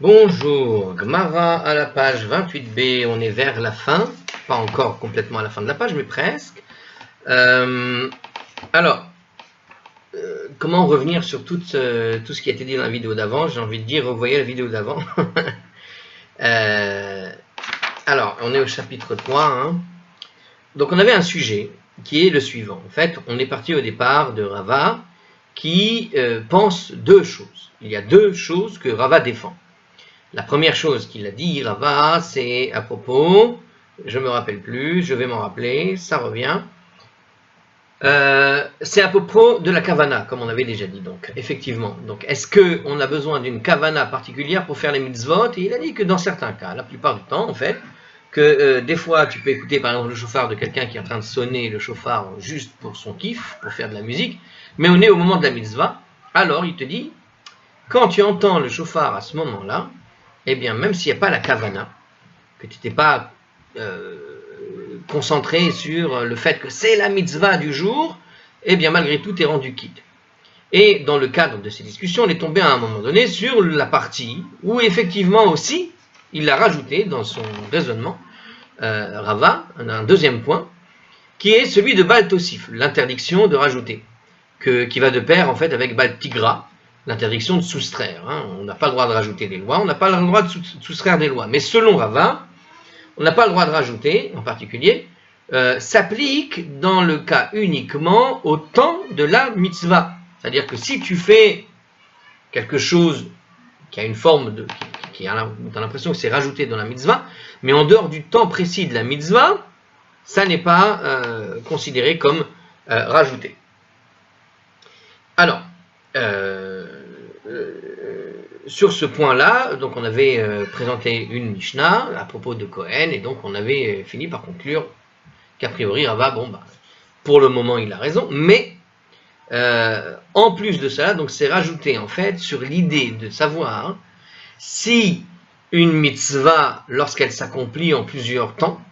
Bonjour, Gmara à la page 28b, on est vers la fin, pas encore complètement à la fin de la page, mais presque. Comment revenir sur tout ce qui a été dit dans la vidéo d'avant? J'ai envie de dire, revoyez la vidéo d'avant. On est au chapitre 3. Hein. Donc on avait un sujet qui est le suivant. En fait, on est parti au départ de Rava qui pense deux choses. Il y a deux choses que Rava défend. La première chose qu'il a dit, Rava, c'est à propos, je ne me rappelle plus, je vais m'en rappeler, ça revient. C'est à propos de la kavana, comme on avait déjà dit. Donc, effectivement, donc, est-ce qu'on a besoin d'une kavana particulière pour faire les mitzvot? Et il a dit que dans certains cas, la plupart du temps, en fait, que des fois, tu peux écouter par exemple le chauffard de quelqu'un qui est en train de sonner le chauffard juste pour son kiff, pour faire de la musique, mais on est au moment de la mitzvah, alors il te dit, quand tu entends le chauffard à ce moment-là, eh bien, même s'il n'y a pas la kavana, que tu t'es pas concentré sur le fait que c'est la mitzvah du jour, eh bien, malgré tout, tu es rendu quitte. Et dans le cadre de ces discussions, on est tombé à un moment donné sur la partie où, effectivement aussi, il a rajouté dans son raisonnement, Rava, un deuxième point, qui est celui de Baal Tosif, l'interdiction de rajouter, qui va de pair, en fait, avec Baal Tigra, l'interdiction de soustraire. Hein. On n'a pas le droit de rajouter des lois, on n'a pas le droit de soustraire des lois. Mais selon Rava, on n'a pas le droit de rajouter, en particulier, s'applique dans le cas uniquement au temps de la mitzvah. C'est-à-dire que si tu fais quelque chose qui a une forme de... tu as l'impression que c'est rajouté dans la mitzvah, mais en dehors du temps précis de la mitzvah, ça n'est pas considéré comme rajouté. Alors, sur ce point-là, donc on avait présenté une Mishnah à propos de Cohen, et donc on avait fini par conclure qu'a priori Rava, pour le moment il a raison, mais en plus de ça, donc c'est rajouté en fait sur l'idée de savoir si une mitzvah, lorsqu'elle s'accomplit en plusieurs temps,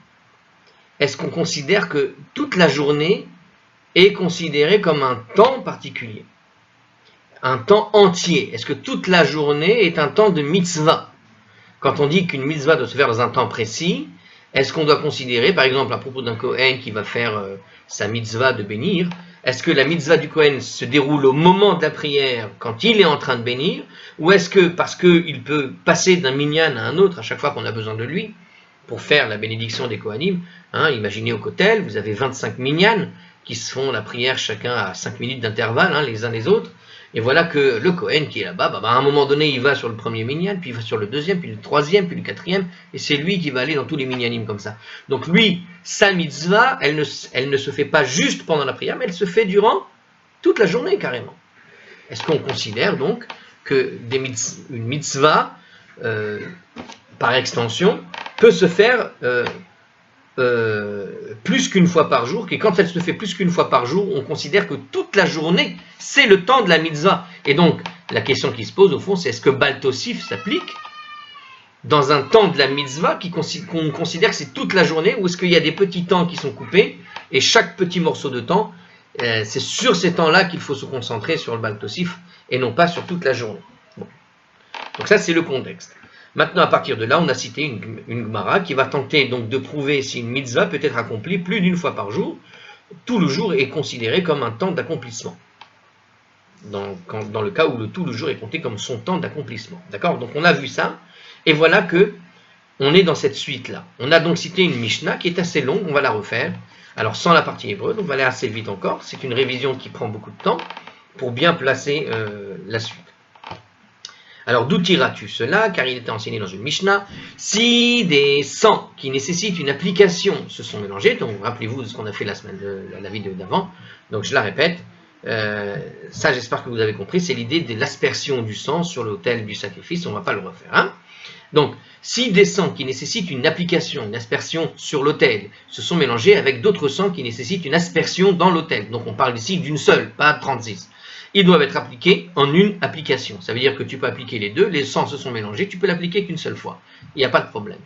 est-ce qu'on considère que toute la journée est considérée comme un temps particulier? Un temps entier. Est-ce que toute la journée est un temps de mitzvah? Quand on dit qu'une mitzvah doit se faire dans un temps précis, est-ce qu'on doit considérer, par exemple, à propos d'un Kohen qui va faire sa mitzvah de bénir, est-ce que la mitzvah du Kohen se déroule au moment de la prière, quand il est en train de bénir, ou est-ce que, parce qu'il peut passer d'un minyan à un autre à chaque fois qu'on a besoin de lui, pour faire la bénédiction des Kohanim, hein, imaginez au Kotel, vous avez 25 minyan qui se font la prière chacun à 5 minutes d'intervalle, hein, les uns les autres, et voilà que le Kohen qui est là-bas, à un moment donné, il va sur le premier minyan, puis il va sur le deuxième, puis le troisième, puis le quatrième, et c'est lui qui va aller dans tous les minyanim comme ça. Donc lui, sa mitzvah, elle ne se fait pas juste pendant la prière, mais elle se fait durant toute la journée carrément. Est-ce qu'on considère donc que une mitzvah, par extension, peut se faire plus qu'une fois par jour, et quand elle se fait plus qu'une fois par jour, on considère que toute la journée, c'est le temps de la mitzvah. Et donc, la question qui se pose au fond, c'est est-ce que Baal Tosif s'applique dans un temps de la mitzvah qu'on considère que c'est toute la journée, ou est-ce qu'il y a des petits temps qui sont coupés, et chaque petit morceau de temps, c'est sur ces temps-là qu'il faut se concentrer sur le Baal Tosif, et non pas sur toute la journée. Bon. Donc ça, c'est le contexte. Maintenant, à partir de là, on a cité une Gemara qui va tenter donc de prouver si une mitzvah peut être accomplie plus d'une fois par jour. Tout le jour est considéré comme un temps d'accomplissement. Dans le cas où tout le jour est compté comme son temps d'accomplissement. D'accord? Donc on a vu ça, et voilà que on est dans cette suite-là. On a donc cité une Mishnah qui est assez longue, on va la refaire. Alors sans la partie hébreu, donc on va aller assez vite encore. C'est une révision qui prend beaucoup de temps pour bien placer la suite. Alors, d'où tiras-tu cela? Car il était enseigné dans une Mishnah. Si des sangs qui nécessitent une application se sont mélangés, donc rappelez-vous de ce qu'on a fait la vidéo d'avant, donc je la répète, ça j'espère que vous avez compris, c'est l'idée de l'aspersion du sang sur l'autel du sacrifice, on ne va pas le refaire. Hein. Donc, si des sangs qui nécessitent une application, une aspersion sur l'autel, se sont mélangés avec d'autres sangs qui nécessitent une aspersion dans l'autel, donc on parle ici d'une seule, pas de 36. Ils doivent être appliqués en une application. Ça veut dire que tu peux appliquer les deux, les sangs se sont mélangés, tu peux l'appliquer qu'une seule fois. Il n'y a pas de problème.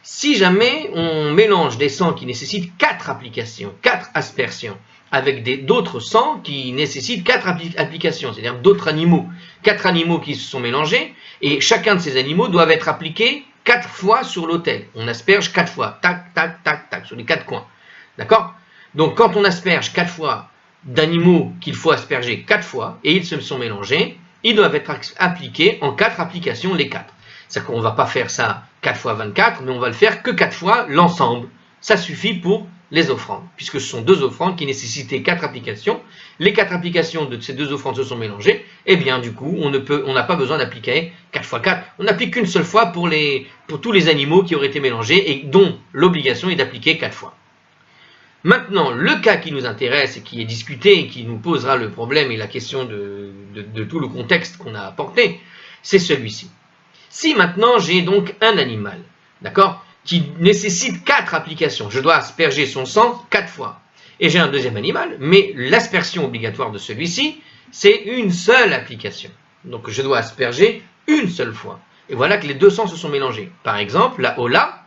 Si jamais on mélange des sangs qui nécessitent 4 applications, 4 aspersions, avec d'autres sangs qui nécessitent 4 applications, c'est-à-dire d'autres animaux. 4 animaux qui se sont mélangés, et chacun de ces animaux doivent être appliqués 4 fois sur l'autel. On asperge 4 fois, tac, tac, tac, tac, sur les 4 coins. D'accord? Donc quand on asperge 4 fois d'animaux qu'il faut asperger 4 fois, et ils se sont mélangés, ils doivent être appliqués en 4 applications, les 4. C'est-à-dire qu'on ne va pas faire ça 4 fois 24, mais on va le faire que 4 fois l'ensemble. Ça suffit pour les offrandes, puisque ce sont 2 offrandes qui nécessitaient 4 applications. Les 4 applications de ces 2 offrandes se sont mélangées, et bien du coup, on n'a pas besoin d'appliquer 4 fois 4. On n'applique qu'une seule fois pour tous les animaux qui auraient été mélangés, et dont l'obligation est d'appliquer 4 fois. Maintenant, le cas qui nous intéresse et qui est discuté, et qui nous posera le problème et la question de tout le contexte qu'on a apporté, c'est celui-ci. Si maintenant j'ai donc un animal, d'accord, qui nécessite 4 applications, je dois asperger son sang 4 fois, et j'ai un deuxième animal, mais l'aspersion obligatoire de celui-ci, c'est une seule application. Donc je dois asperger une seule fois. Et voilà que les 2 sangs se sont mélangés. Par exemple, la Ola,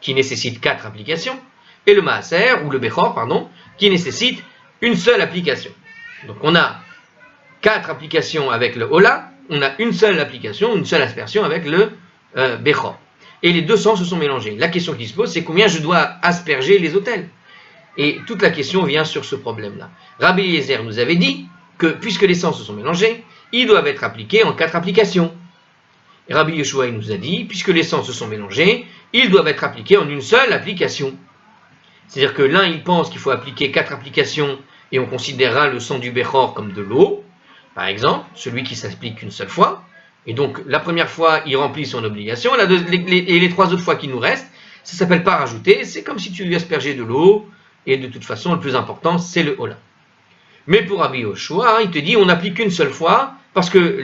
qui nécessite 4 applications, et le Maaser, ou le Bechor, pardon, qui nécessite une seule application. Donc on a 4 applications avec le Ola, on a une seule application, une seule aspersion avec le Bechor. Et les 2 sangs se sont mélangés. La question qui se pose, c'est combien je dois asperger les autels. Et toute la question vient sur ce problème-là. Rabbi Eliezer nous avait dit que, puisque les sangs se sont mélangés, ils doivent être appliqués en 4 applications. Et Rabbi Yeshua nous a dit, puisque les sangs se sont mélangés, ils doivent être appliqués en une seule application. C'est-à-dire que l'un, il pense qu'il faut appliquer 4 applications, et on considérera le sang du Bechor comme de l'eau, par exemple, celui qui s'applique qu'une seule fois. Et donc, la première fois, il remplit son obligation, et les 3 autres fois qui nous restent, ça ne s'appelle pas rajouter, c'est comme si tu lui aspergeais de l'eau, et de toute façon, le plus important, c'est le Ola. Mais pour Rabbi Yoshua, il te dit, on n'applique qu'une seule fois, parce que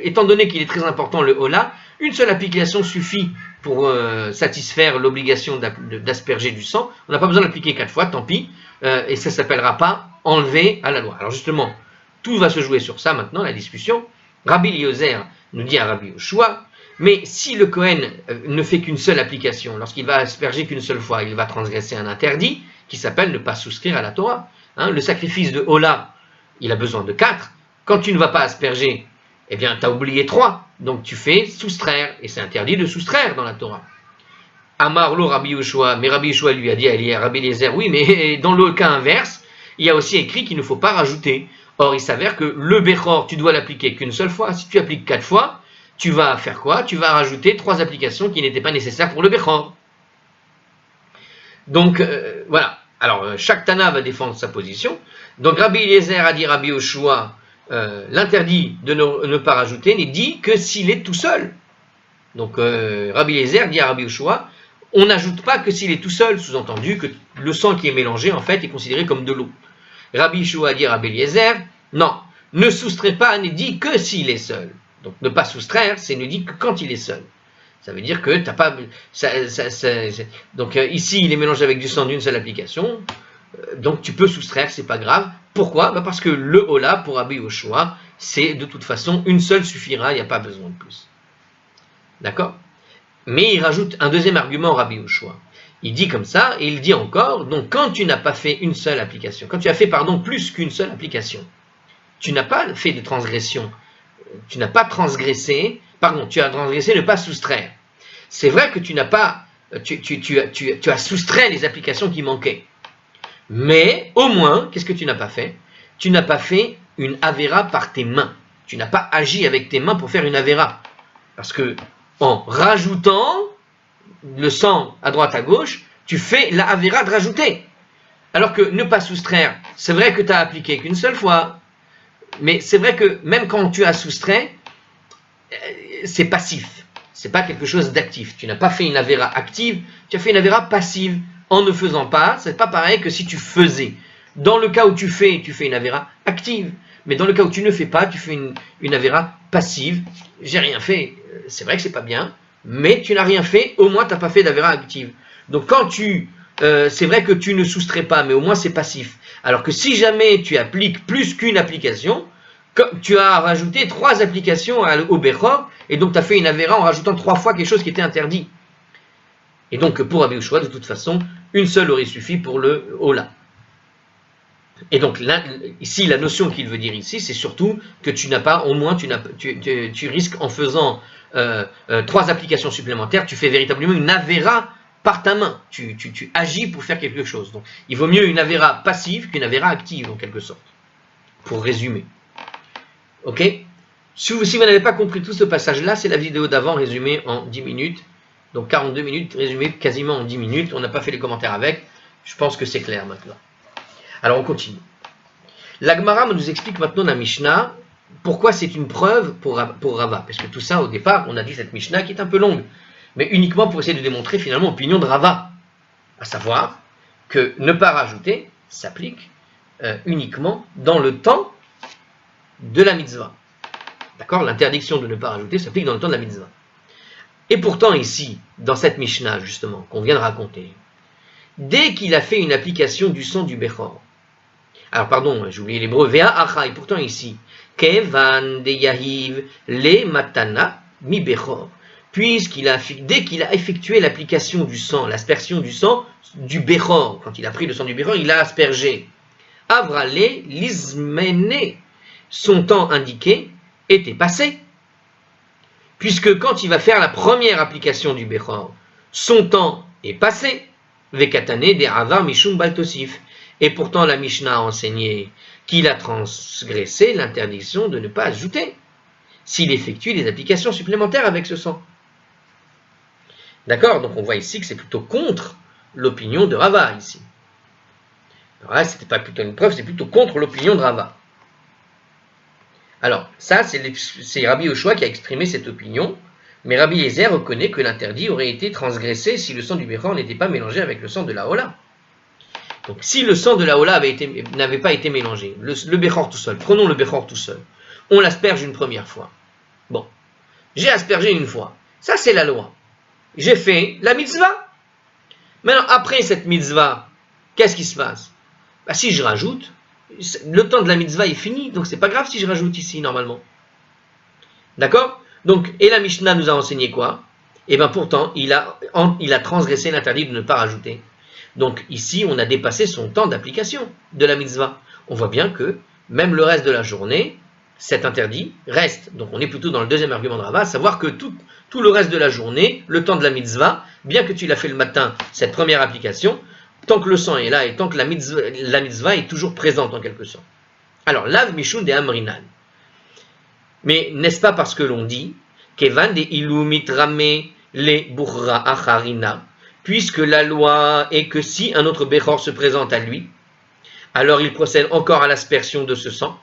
étant donné qu'il est très important le Ola, une seule application suffit pour satisfaire l'obligation d'asperger du sang. On n'a pas besoin d'appliquer 4 fois, tant pis, et ça ne s'appellera pas enlever à la loi. Alors justement, tout va se jouer sur ça maintenant, la discussion. Rabbi Eliezer nous dit à Rabbi Yoshua, mais si le Kohen ne fait qu'une seule application, lorsqu'il va asperger qu'une seule fois, il va transgresser un interdit qui s'appelle ne pas souscrire à la Torah. Le sacrifice de Ola, il a besoin de 4. Quand tu ne vas pas asperger, eh bien, tu as oublié 3. Donc tu fais soustraire, et c'est interdit de soustraire dans la Torah. Amarlo Rabbi Yoshua, mais Rabbi Yoshua lui a dit à Rabbi Eliezer, oui, mais dans le cas inverse, il y a aussi écrit qu'il ne faut pas rajouter. Or, il s'avère que le Bechor, tu dois l'appliquer qu'une seule fois. Si tu appliques 4 fois, tu vas faire quoi? Tu vas rajouter 3 applications qui n'étaient pas nécessaires pour le Bechor. Donc, voilà. Alors, chaque Tana va défendre sa position. Donc, Rabbi Eliezer a dit Rabbi Yoshua, l'interdit de ne pas rajouter n'est dit que s'il est tout seul. Donc, Rabbi Eliezer dit à Rabbi Yoshua, on n'ajoute pas que s'il est tout seul, sous-entendu que le sang qui est mélangé, en fait, est considéré comme de l'eau. Rabbi Yoshua dit à Rabbi Eliezer, non, ne soustrait pas, n'est dit que s'il est seul. Donc, ne pas soustraire, c'est ne dit que quand il est seul. Ça veut dire que tu n'as pas... Donc ici, il est mélangé avec du sang d'une seule application. Donc tu peux soustraire, c'est pas grave. Pourquoi? Parce que le Ola, pour Rabbi Yoshua, c'est de toute façon, une seule suffira, il n'y a pas besoin de plus. D'accord? Mais il rajoute un deuxième argument, Rabbi Yoshua. Il dit comme ça, et il dit encore, donc quand tu n'as pas fait une seule application, quand tu as fait, plus qu'une seule application, tu n'as pas fait de transgression, tu n'as pas transgressé, tu as transgressé ne pas soustraire. C'est vrai que tu n'as pas, tu as soustrait les applications qui manquaient. Mais, au moins, qu'est-ce que tu n'as pas fait? Tu n'as pas fait une avéra par tes mains. Tu n'as pas agi avec tes mains pour faire une avéra. Parce que, en rajoutant le sang à droite à gauche, tu fais la avéra de rajouter. Alors que ne pas soustraire, c'est vrai que tu as appliqué qu'une seule fois. Mais c'est vrai que même quand tu as soustrait, c'est passif. C'est pas quelque chose d'actif. Tu n'as pas fait une avéra active, tu as fait une avéra passive. En ne faisant pas, c'est pas pareil que si tu faisais. Dans le cas où tu fais une avéra active. Mais dans le cas où tu ne fais pas, tu fais une avéra passive. J'ai rien fait. C'est vrai que c'est pas bien, mais tu n'as rien fait, au moins tu n'as pas fait d'avéra active. Donc quand c'est vrai que tu ne soustrais pas, mais au moins c'est passif. Alors que si jamais tu appliques plus qu'une application, tu as rajouté 3 applications au Bechor, et donc tu as fait une avéra en rajoutant 3 fois quelque chose qui était interdit. Et donc pour Rabbi Yoshua, de toute façon, une seule aurait suffi pour le Ola. Et donc là, ici, la notion qu'il veut dire ici, c'est surtout que tu n'as pas, au moins, tu risques en faisant 3 applications supplémentaires, tu fais véritablement une avéra par ta main. Tu agis pour faire quelque chose. Donc, il vaut mieux une avéra passive qu'une avéra active, en quelque sorte. Pour résumer. Ok? Si vous n'avez pas compris tout ce passage-là, c'est la vidéo d'avant résumée en 10 minutes. Donc 42 minutes, résumée quasiment en 10 minutes. On n'a pas fait les commentaires avec. Je pense que c'est clair maintenant. Alors on continue. La Gemara nous explique maintenant la Mishnah pourquoi c'est une preuve pour Rava. Parce que tout ça, au départ, on a dit cette Mishnah qui est un peu longue, mais uniquement pour essayer de démontrer finalement l'opinion de Rava. À savoir que ne pas rajouter s'applique uniquement dans le temps de la mitzvah. D'accord? L'interdiction de ne pas rajouter s'applique dans le temps de la mitzvah. Et pourtant ici, dans cette Mishnah justement, qu'on vient de raconter, dès qu'il a fait une application du sang du Bechor, alors pardon, j'ai oublié l'hébreu, Vea Acha, et pourtant ici, Kevan de Yahiv le Matana mi Bechor, dès qu'il a effectué l'application du sang, l'aspersion du sang du Bechor, quand il a pris le sang du Bechor, il a aspergé. Avrale Lizmene, son temps indiqué était passé. Puisque quand il va faire la première application du Bechor, son temps est passé. Vekatane de Avar Mishum Baltosif. Et pourtant la Mishnah a enseigné qu'il a transgressé l'interdiction de ne pas ajouter s'il effectue des applications supplémentaires avec ce sang. D'accord? Donc on voit ici que c'est plutôt contre l'opinion de Rava ici. Alors là, c'était pas plutôt une preuve, c'est plutôt contre l'opinion de Rava. Alors, ça, c'est Rabbi Yoshua qui a exprimé cette opinion, mais Rabbi Yezer reconnaît que l'interdit aurait été transgressé si le sang du Bechor n'était pas mélangé avec le sang de la Hola. Donc, si le sang de la Hola n'avait pas été mélangé, le Bechor tout seul, prenons le Bechor tout seul, on l'asperge une première fois. Bon, j'ai aspergé une fois, ça c'est la loi. J'ai fait la mitzvah. Maintenant, après cette mitzvah, qu'est-ce qui se passe? Si je rajoute, le temps de la mitzvah est fini, donc c'est pas grave si je rajoute ici normalement. D'accord? Donc, et la Mishnah nous a enseigné quoi? Et bien pourtant, il a transgressé l'interdit de ne pas rajouter. Donc ici, on a dépassé son temps d'application de la mitzvah. On voit bien que même le reste de la journée, cet interdit reste. Donc on est plutôt dans le deuxième argument de Rava, à savoir que tout le reste de la journée, le temps de la mitzvah, bien que tu l'as fait le matin, cette première application, tant que le sang est là et tant que la mitzvah est toujours présente en quelque sorte. Alors, lav mishun de amrinan. Mais n'est-ce pas parce que l'on dit Kevan de ilumitrame le burra acharina, puisque la loi est que si un autre Bechor se présente à lui, alors il procède encore à l'aspersion de ce sang,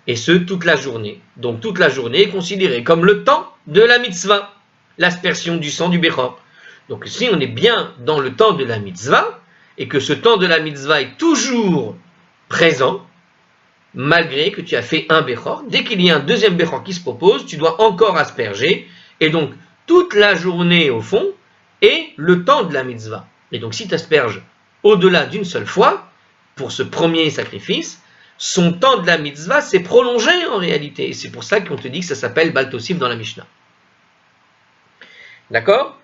et ce toute la journée. Donc toute la journée est considérée comme le temps de la mitzvah, l'aspersion du sang du Bechor. Donc si on est bien dans le temps de la mitzvah, et que ce temps de la mitzvah est toujours présent, malgré que tu as fait un Bechor, dès qu'il y a un deuxième Bechor qui se propose, tu dois encore asperger, et donc toute la journée au fond est le temps de la mitzvah. Et donc si tu asperges au-delà d'une seule fois, pour ce premier sacrifice, son temps de la mitzvah s'est prolongé en réalité, et c'est pour ça qu'on te dit que ça s'appelle Baltosif dans la Mishnah. D'accord?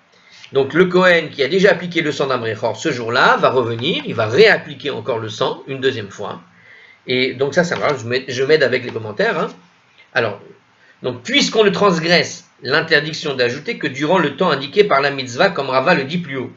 Donc le Kohen qui a déjà appliqué le sang d'un Bechor ce jour-là va revenir, il va réappliquer encore le sang une deuxième fois. Et donc ça marche, je m'aide avec les commentaires. Hein. Alors, donc puisqu'on ne transgresse l'interdiction d'ajouter que durant le temps indiqué par la mitzvah, comme Rava le dit plus haut,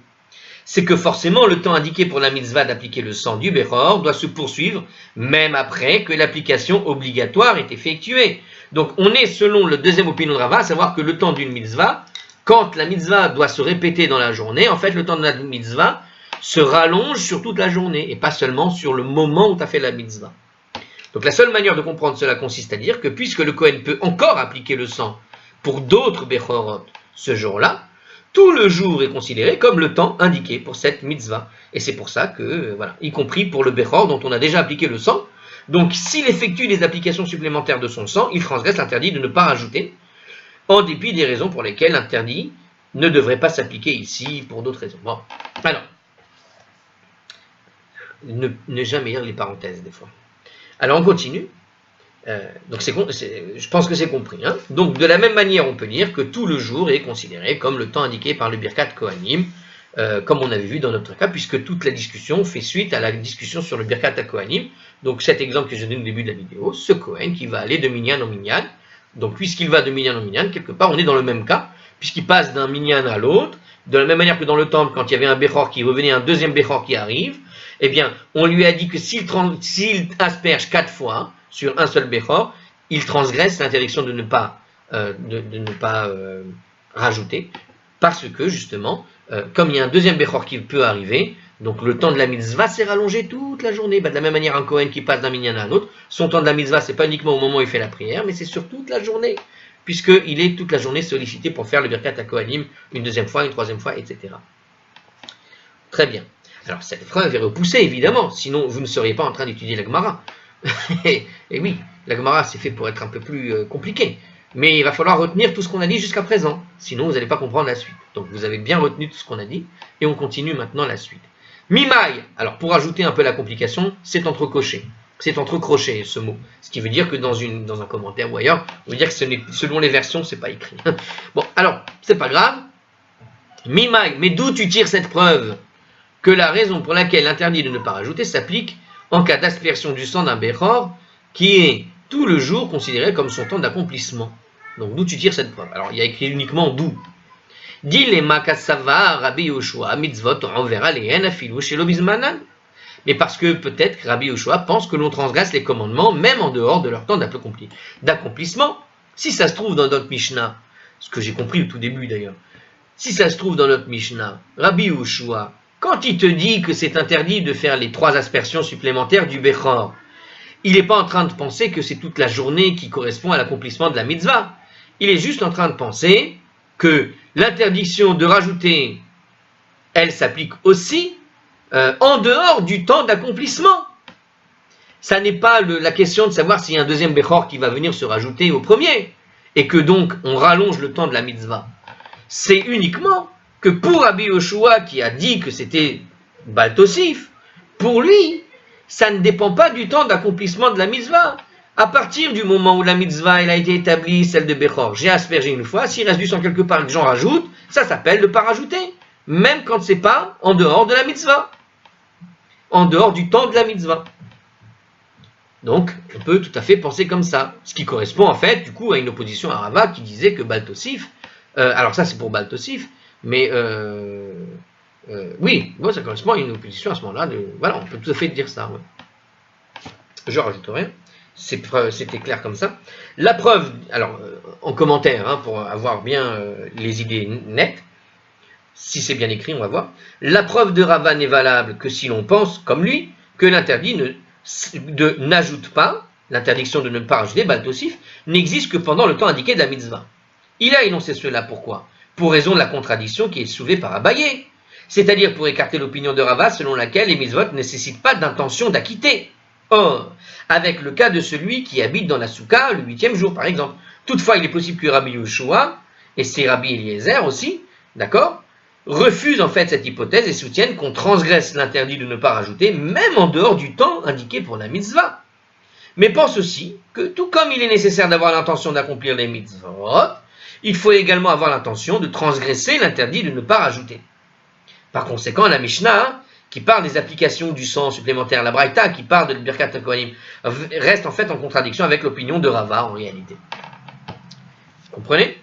c'est que forcément le temps indiqué pour la mitzvah d'appliquer le sang du Bechor doit se poursuivre même après que l'application obligatoire est effectuée. Donc on est selon le deuxième opinion de Rava, à savoir que le temps d'une mitzvah, quand la mitzvah doit se répéter dans la journée, en fait le temps de la mitzvah se rallonge sur toute la journée et pas seulement sur le moment où tu as fait la mitzvah. Donc la seule manière de comprendre cela consiste à dire que puisque le Kohen peut encore appliquer le sang pour d'autres Bechorot ce jour-là, tout le jour est considéré comme le temps indiqué pour cette mitzvah. Et c'est pour ça que, voilà, y compris pour le Bechor dont on a déjà appliqué le sang, donc s'il effectue des applications supplémentaires de son sang, il transgresse l'interdit de ne pas rajouter, en dépit des raisons pour lesquelles l'interdit ne devrait pas s'appliquer ici pour d'autres raisons. Bon, alors, ne jamais lire les parenthèses des fois. Alors on continue. Donc je pense que c'est compris. Hein. Donc de la même manière, on peut dire que tout le jour est considéré comme le temps indiqué par le Birkat Kohanim, comme on avait vu dans notre cas, puisque toute la discussion fait suite à la discussion sur le Birkat HaKohanim. Donc cet exemple que j'ai donné au début de la vidéo, ce Kohen qui va aller de minyan en minyan, donc puisqu'il va de minyan en minyan, quelque part on est dans le même cas, puisqu'il passe d'un minyan à l'autre, de la même manière que dans le temple, quand il y avait un Bechor qui revenait, un deuxième Bechor qui arrive, eh bien on lui a dit que s'il asperge 4 fois sur un seul Bechor, il transgresse l'interdiction de ne pas, rajouter, parce que justement, comme il y a un deuxième Bechor qui peut arriver, donc le temps de la mitzvah s'est rallongé toute la journée. De la même manière, un Kohen qui passe d'un minyan à un autre, son temps de la mitzvah, c'est pas uniquement au moment où il fait la prière, mais c'est sur toute la journée, puisqu'il est toute la journée sollicité pour faire le Birkat HaKohanim une deuxième fois, une troisième fois, etc. Très bien. Alors cette preuve est repoussée, évidemment, sinon vous ne seriez pas en train d'étudier la Gemara. Et oui, la Gemara c'est fait pour être un peu plus compliqué. Mais il va falloir retenir tout ce qu'on a dit jusqu'à présent, sinon vous n'allez pas comprendre la suite. Donc vous avez bien retenu tout ce qu'on a dit, et on continue maintenant la suite. Mimai, alors pour ajouter un peu la complication, c'est entrecoché. C'est entrecroché ce mot. Ce qui veut dire que dans un commentaire ou ailleurs, on veut dire que selon les versions, c'est pas écrit. Bon, alors, c'est pas grave. Mimai, mais d'où tu tires cette preuve que la raison pour laquelle l'interdit de ne pas rajouter s'applique en cas d'aspersion du sang d'un Bechor qui est tout le jour considéré comme son temps d'accomplissement. Donc d'où tu tires cette preuve? Alors il y a écrit uniquement d'où. Dit les Makasava, Rabbi Yoshua, mitzvot, on verra les afilou chez l'obizmanan. Mais parce que peut-être que Rabbi Yoshua pense que l'on transgresse les commandements même en dehors de leur temps d'accomplissement. Si ça se trouve dans notre Mishnah, ce que j'ai compris au tout début d'ailleurs, si ça se trouve dans notre Mishnah, Rabbi Yoshua, quand il te dit que c'est interdit de faire les 3 aspersions supplémentaires du Bechor, il n'est pas en train de penser que c'est toute la journée qui correspond à l'accomplissement de la mitzvah. Il est juste en train de penser que l'interdiction de rajouter, elle s'applique aussi en dehors du temps d'accomplissement. Ça n'est pas la question de savoir s'il y a un deuxième Bechor qui va venir se rajouter au premier, et que donc on rallonge le temps de la mitzvah. C'est uniquement que pour Rabbi Yoshua qui a dit que c'était Baal Tosif, pour lui, ça ne dépend pas du temps d'accomplissement de la mitzvah. À partir du moment où la mitzvah elle a été établie, celle de Bechor, j'ai aspergé une fois, s'il reste du sang quelque part et que j'en rajoute, ça s'appelle ne pas rajouter, même quand c'est pas en dehors de la mitzvah, en dehors du temps de la mitzvah. Donc, on peut tout à fait penser comme ça, ce qui correspond en fait, du coup, à une opposition à Rava qui disait que Baal Tosif, alors ça c'est pour Baal Tosif, mais oui, bon, ça correspond à une opposition à ce moment-là. Voilà, on peut tout à fait dire ça. Ouais. Je rajoute rien. C'était clair comme ça. La preuve, alors en commentaire, hein, pour avoir bien les idées nettes, si c'est bien écrit, on va voir. La preuve de Rava n'est valable que si l'on pense, comme lui, que l'interdit n'ajoute pas, l'interdiction de ne pas rajouter, Baal Tosif, n'existe que pendant le temps indiqué de la mitzvah. Il a énoncé cela, pourquoi? Pour raison de la contradiction qui est soulevée par Abaye, c'est-à-dire pour écarter l'opinion de Rava selon laquelle les mitzvot ne nécessitent pas d'intention d'acquitter. Or, avec le cas de celui qui habite dans la soukha le 8e jour, par exemple. Toutefois, il est possible que Rabbi Yoshua, et c'est Rabbi Eliezer aussi, d'accord, refusent en fait cette hypothèse et soutiennent qu'on transgresse l'interdit de ne pas rajouter, même en dehors du temps indiqué pour la mitzvah. Mais pense aussi que tout comme il est nécessaire d'avoir l'intention d'accomplir les mitzvot, il faut également avoir l'intention de transgresser l'interdit de ne pas rajouter. Par conséquent, la Mishnah, qui parle des applications du sang supplémentaire, la Braïta, qui parle de Birkat HaKohanim, reste en fait en contradiction avec l'opinion de Rava en réalité. Vous comprenez?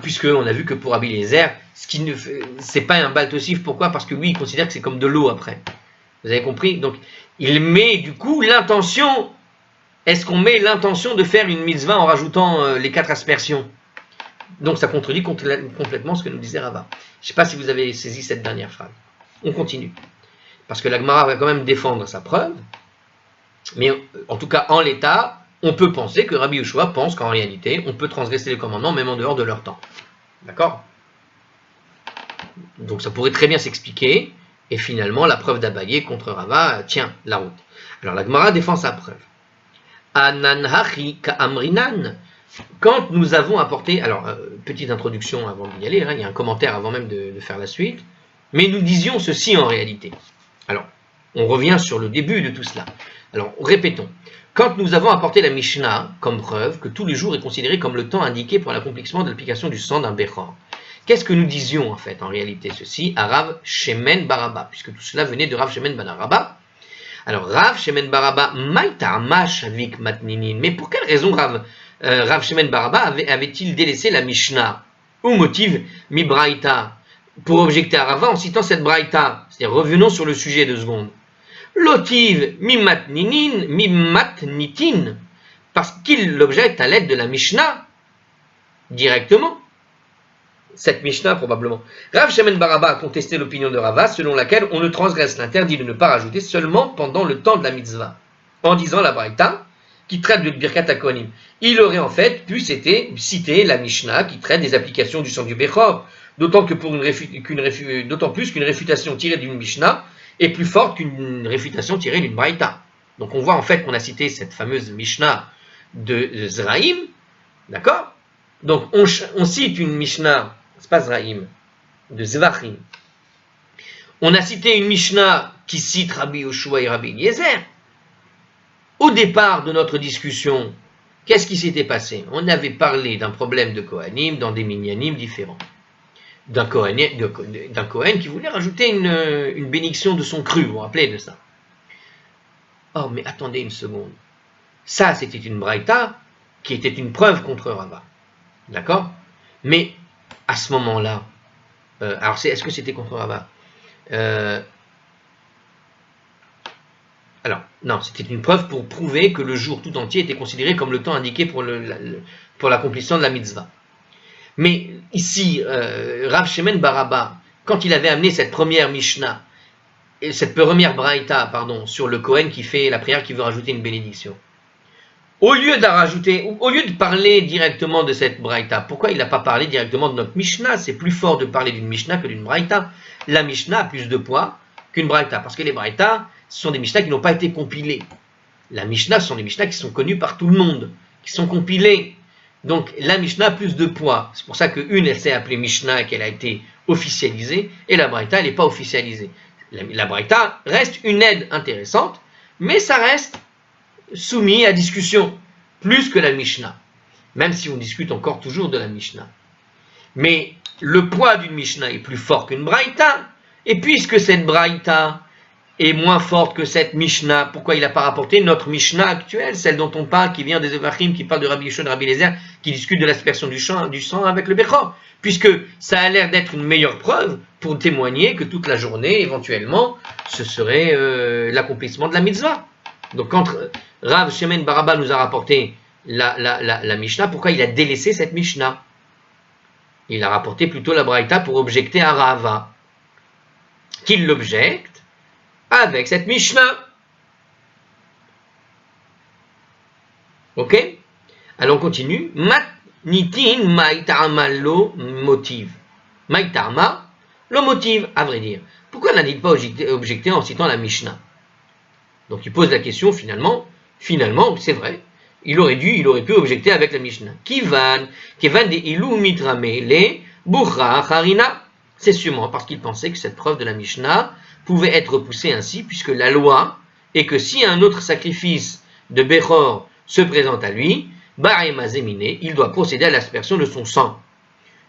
Puisqu'on a vu que pour Rabbi Eliezer, c'est pas un Baal Tosif. Pourquoi? Parce que lui, il considère que c'est comme de l'eau après. Vous avez compris? Donc, il met du coup l'intention. Est-ce qu'on met l'intention de faire une mitzvah en rajoutant les 4 aspersions? Donc ça contredit complètement ce que nous disait Rava. Je ne sais pas si vous avez saisi cette dernière phrase. On continue. Parce que la Gemara va quand même défendre sa preuve. Mais en tout cas, en l'état, on peut penser que Rabbi Yoshua pense qu'en réalité, on peut transgresser les commandements même en dehors de leur temps. D'accord? Donc ça pourrait très bien s'expliquer. Et finalement, la preuve d'Abaye contre Rava tient la route. Alors la Gemara défend sa preuve. Ananhachi ka'amrinan. Quand nous avons apporté, alors petite introduction avant d'y aller, il y a un commentaire avant même de faire la suite, mais nous disions ceci en réalité. Alors, on revient sur le début de tout cela. Alors, répétons. Quand nous avons apporté la Mishnah comme preuve que tous les jours est considéré comme le temps indiqué pour l'accomplissement de l'application du sang d'un Bechor, Qu'est-ce que nous disions en fait, en réalité, ceci à Rav Shemen Baraba, puisque tout cela venait de Rav Shemen Baraba. Alors, Rav Shemen Baraba, Maïtama Shavik Matninin. Mais pour quelle raison Rav Shemen Baraba avait-il délaissé la Mishnah au motif Mi Braïta pour objecter à Rava en citant cette Braïta? C'est-à-dire, revenons sur le sujet 2 secondes. L'otiv Mi Matnitin, parce qu'il l'objecte à l'aide de la Mishnah directement. Cette Mishnah, probablement. Rav Shemen Baraba a contesté l'opinion de Rava, selon laquelle on ne transgresse l'interdit de ne pas rajouter seulement pendant le temps de la mitzvah. En disant la Braïta, qui traite de Birkat HaKohanim. Il aurait en fait pu citer la Mishnah, qui traite des applications du sang du Bechor. D'autant plus qu'une réfutation tirée d'une Mishnah est plus forte qu'une réfutation tirée d'une Braïta. Donc on voit en fait qu'on a cité cette fameuse Mishnah de Zraïm, d'accord? Donc on cite une Mishnah, c'est pas Zraïm, de Zvachim. On a cité une Mishnah qui cite Rabbi Yoshua et Rabbi Eliezer. Au départ de notre discussion, qu'est-ce qui s'était passé? On avait parlé d'un problème de Kohanim dans des minyanim différents. D'un Kohen qui voulait rajouter une bénédiction de son cru, vous vous rappelez de ça? Oh, mais attendez une seconde. Ça, c'était une braïta qui était une preuve contre Rava. D'accord? Mais à ce moment-là, alors est-ce que c'était contre Rava? Alors, non, c'était une preuve pour prouver que le jour tout entier était considéré comme le temps indiqué pour l'accomplissement de la mitzvah. Mais ici, Rav Shemen Baraba, quand il avait amené cette première Mishnah, cette première Braïta, sur le Kohen qui fait la prière, qui veut rajouter une bénédiction, au lieu de parler directement de cette Braïta, pourquoi il n'a pas parlé directement de notre Mishnah? C'est plus fort de parler d'une Mishnah que d'une Braïta. La Mishnah a plus de poids qu'une Braïta, parce que les Braïtas, ce sont des Mishnahs qui n'ont pas été compilés. La Mishnah, ce sont des Mishnahs qui sont connus par tout le monde, qui sont compilés. Donc la Mishnah a plus de poids. C'est pour ça qu'une, elle s'est appelée Mishnah et qu'elle a été officialisée, et la Braïta, elle n'est pas officialisée. La Braïta reste une aide intéressante, mais ça reste soumis à discussion, plus que la Mishnah, même si on discute encore toujours de la Mishnah. Mais le poids d'une Mishnah est plus fort qu'une Braïta, et puisque cette Braïta est moins forte que cette Mishnah, pourquoi il n'a pas rapporté notre Mishnah actuelle, celle dont on parle, qui vient des Evachim, qui parle de Rabbi Yeshua et Rabbi Eliezer, qui discute de l'aspersion du sang avec le Bechor, puisque ça a l'air d'être une meilleure preuve pour témoigner que toute la journée, éventuellement, ce serait l'accomplissement de la mitzvah. Donc quand Rav Shemen Baraba nous a rapporté la Mishnah, pourquoi il a délaissé cette Mishnah? Il a rapporté plutôt la Braïta pour objecter à Rava, qu'il l'objecte avec cette Mishnah. Ok? Alors on continue. Matnitin maïtama lo motive. Maïtama lo motive, à vrai dire. Pourquoi n'a-t-il pas objecté en citant la Mishnah? Donc il pose la question finalement, c'est vrai. Il aurait pu objecter avec la Mishnah. Kevan de ilu mitrame le bucha harina. C'est sûrement parce qu'il pensait que cette preuve de la Mishnah pouvait être repoussée ainsi, puisque la loi est que si un autre sacrifice de Bechor se présente à lui, Ba'ema Zemine, il doit procéder à l'aspersion de son sang.